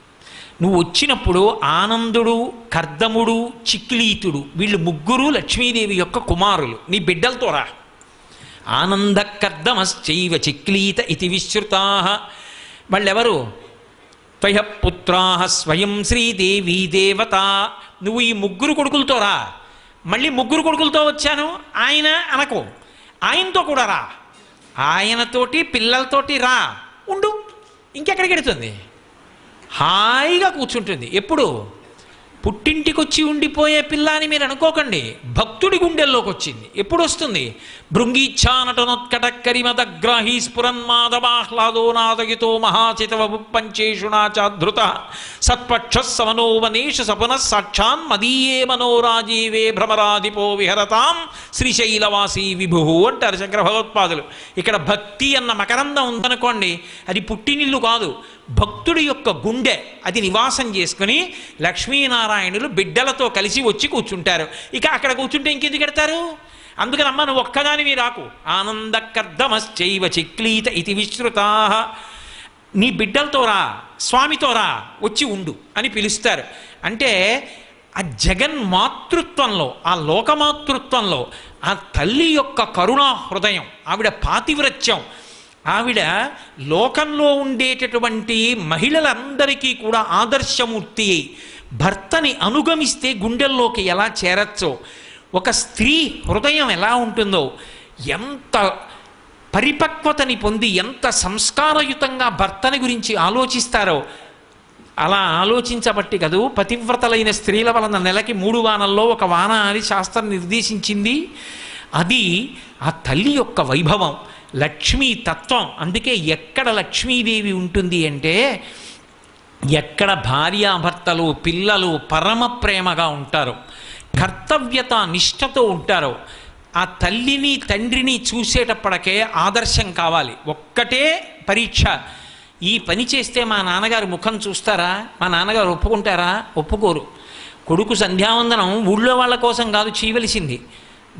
నువ్వు వచ్చినప్పుడు ఆనందుడు, కర్దముడు, చిక్లీతుడు వీళ్ళు ముగ్గురు లక్ష్మీదేవి యొక్క కుమారులు, నీ బిడ్డలతో రా. ఆనందకర్దమశ్చైవ చిక్లీత ఇతి విశ్రుతా. వాళ్ళెవరు? త్వయ పుత్రా స్వయం శ్రీదేవీ దేవత. నువ్వు ఈ ముగ్గురు కొడుకులతో రా. మళ్ళీ ముగ్గురు కొడుకులతో వచ్చాను ఆయన అనకు, ఆయనతో కూడా రా. ఆయనతోటి పిల్లలతోటి రా, ఉండు, ఇంకెక్కడికి వెడుతుంది, హాయిగా కూర్చుంటుంది. ఎప్పుడు? పుట్టింటికొచ్చి ఉండిపోయే పిల్ల అని మీరు అనుకోకండి. భక్తుడి గుండెల్లోకి వచ్చింది. ఎప్పుడు వస్తుంది? భృంగీచ్ఛానటనోత్కటక్కరిమదగ్రాహీ స్ఫురన్మాదమాహ్లాదో నాదగితో మహాచితవపు పంచేషుణా చాధృత సత్పక్ష సమనోవనేష సపున సాక్షాన్ మదీయే మనోరాజీవే భ్రమరాధిపో విహరతాం శ్రీశైలవాసీ విభు అంటారు శంకర భగవత్పాదులు. ఇక్కడ భక్తి అన్న మకరందం ఉందనుకోండి, అది పుట్టినిల్లు కాదు, భక్తుడి యొక్క గుండె అది నివాసం చేసుకుని లక్ష్మీనారాయణులు బిడ్డలతో కలిసి వచ్చి కూర్చుంటారు. ఇక అక్కడ కూర్చుంటే ఇంకెందుకు పెడతారు? అందుకని అమ్మ నువ్వు ఒక్కదానివి రాకు. ఆనందకర్దమశ్చైవ చిక్లీత ఇతి విశ్రుతా, నీ బిడ్డలతో రా, స్వామితో రా, వచ్చి ఉండు అని పిలుస్తారు. అంటే ఆ జగన్మాతృత్వంలో, ఆ లోకమాతృత్వంలో ఆ తల్లి యొక్క కరుణా హృదయం, ఆవిడ పాతివ్రత్యం, ఆవిడ లోకంలో ఉండేటటువంటి మహిళలందరికీ కూడా ఆదర్శమూర్తి అయి భర్తని అనుగమిస్తే గుండెల్లోకి ఎలా చేరచ్చో, ఒక స్త్రీ హృదయం ఎలా ఉంటుందో, ఎంత పరిపక్వతని పొంది ఎంత సంస్కారయుతంగా భర్తని గురించి ఆలోచిస్తారో, అలా ఆలోచించబట్టి కదూ పతివ్రతలైన స్త్రీల వలన నెలకి 3 వానల్లో 1 వాన అని శాస్త్రం నిర్దేశించింది. అది ఆ తల్లి యొక్క వైభవం, లక్ష్మీ తత్వం. అందుకే ఎక్కడ లక్ష్మీదేవి ఉంటుంది అంటే ఎక్కడ భార్యాభర్తలు పిల్లలు పరమ ప్రేమగా ఉంటారో, కర్తవ్యత నిష్ఠతో ఉంటారో, ఆ తల్లిని తండ్రిని చూసేటప్పటికే ఆదర్శం కావాలి. ఒక్కటే పరీక్ష, ఈ పని చేస్తే మా నాన్నగారు ముఖం చూస్తారా, మా నాన్నగారు ఒప్పుకుంటారా? ఒప్పుకోరు. కొడుకు సంధ్యావందనం ఊళ్ళో వాళ్ళ కోసం కాదు చేయవలసింది,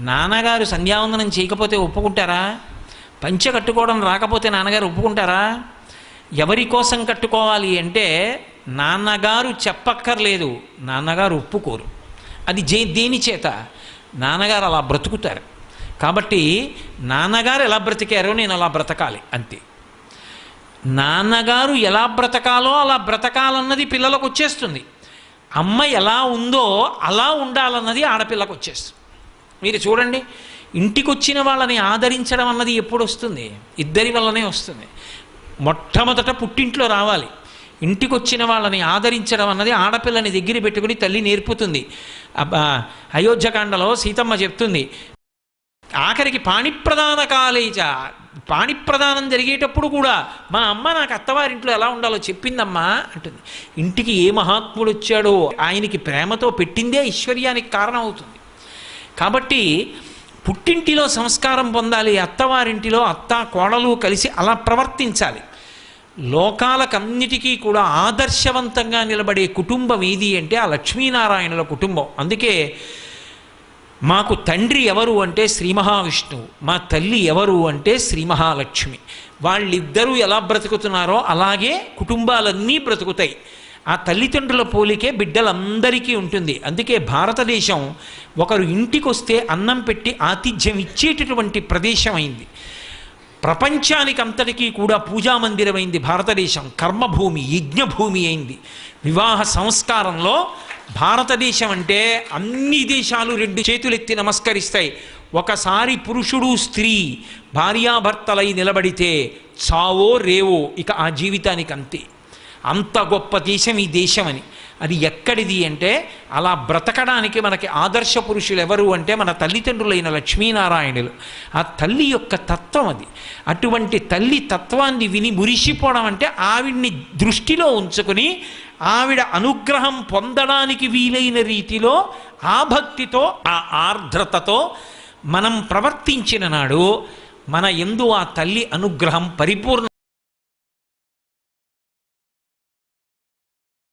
నాన్నగారు సంధ్యావందనం చేయకపోతే ఒప్పుకుంటారా? పంచె కట్టుకోవడం రాకపోతే నాన్నగారు ఒప్పుకుంటారా? ఎవరి కోసం కట్టుకోవాలి అంటే నాన్నగారు చెప్పక్కర్లేదు, నాన్నగారు ఒప్పుకోరు. అది దేని చేత? నాన్నగారు అలా బ్రతుకుతారు కాబట్టి నాన్నగారు ఎలా బ్రతికారో నేను అలా బ్రతకాలి అంతే. నాన్నగారు ఎలా బ్రతకాలో అలా బ్రతకాలన్నది పిల్లలకు వచ్చేస్తుంది. అమ్మ ఎలా ఉందో అలా ఉండాలన్నది ఆడపిల్లకు వచ్చేస్తుంది. మీరు చూడండి, ఇంటికొచ్చిన వాళ్ళని ఆదరించడం అన్నది ఎప్పుడు వస్తుంది? ఇద్దరి వల్లనే వస్తుంది. మొట్టమొదట పుట్టింట్లో రావాలి. ఇంటికొచ్చిన వాళ్ళని ఆదరించడం అన్నది ఆడపిల్లని దగ్గర పెట్టుకుని తల్లి నేర్పుతుంది. అయోధ్యకాండలో సీతమ్మ చెప్తుంది, ఆఖరికి పాణిప్రదాన కాలేచ, పాణిప్రదానం జరిగేటప్పుడు కూడా మా అమ్మ నాకు అత్తవారింట్లో ఎలా ఉండాలో చెప్పిందమ్మా అంటుంది. ఇంటికి ఏ మహాత్ముడు వచ్చాడో ఆయనకి ప్రేమతో పెట్టిందే ఐశ్వర్యానికి కారణం అవుతుంది. కాబట్టి పుట్టింటిలో సంస్కారం పొందాలి, అత్తవారింటిలో అత్త కోడలు కలిసి అలా ప్రవర్తించాలి. లోకాలకన్నిటికీ కూడా ఆదర్శవంతంగా నిలబడే కుటుంబం ఏది అంటే ఆ లక్ష్మీనారాయణుల కుటుంబం. అందుకే మాకు తండ్రి ఎవరు అంటే శ్రీ మహావిష్ణువు, మా తల్లి ఎవరు అంటే శ్రీ మహాలక్ష్మి. వాళ్ళిద్దరూ ఎలా బ్రతుకుతున్నారో అలాగే కుటుంబాలన్నీ బ్రతుకుతాయి. ఆ తల్లిదండ్రుల పోలికే బిడ్డలందరికీ ఉంటుంది. అందుకే భారతదేశం ఒకరు ఇంటికి వస్తే అన్నం పెట్టి ఆతిథ్యం ఇచ్చేటటువంటి ప్రదేశం అయింది. ప్రపంచానికి అంతటికీ కూడా పూజామందిరమైంది భారతదేశం. కర్మభూమి, యజ్ఞభూమి అయింది. వివాహ సంస్కారంలో భారతదేశం అంటే అన్ని దేశాలు 2 చేతులెత్తి నమస్కరిస్తాయి. ఒకసారి పురుషుడు స్త్రీ భార్యాభర్తలై నిలబడితే చావో రేవో ఇక ఆ జీవితానికి అంతే. అంత గొప్ప దేశం ఈ దేశం అని. అది ఎక్కడిది అంటే అలా బ్రతకడానికి మనకి ఆదర్శ పురుషులు ఎవరు అంటే మన తల్లిదండ్రులైన లక్ష్మీనారాయణులు. ఆ తల్లి యొక్క తత్వం అది. అటువంటి తల్లి తత్వాన్ని విని మురిసిపోవడం అంటే ఆవిడ్ని దృష్టిలో ఉంచుకుని ఆవిడ అనుగ్రహం పొందడానికి వీలైన రీతిలో ఆ భక్తితో ఆ ఆర్ద్రతతో మనం ప్రవర్తించిన నాడు మన యందు ఆ తల్లి అనుగ్రహం పరిపూర్ణ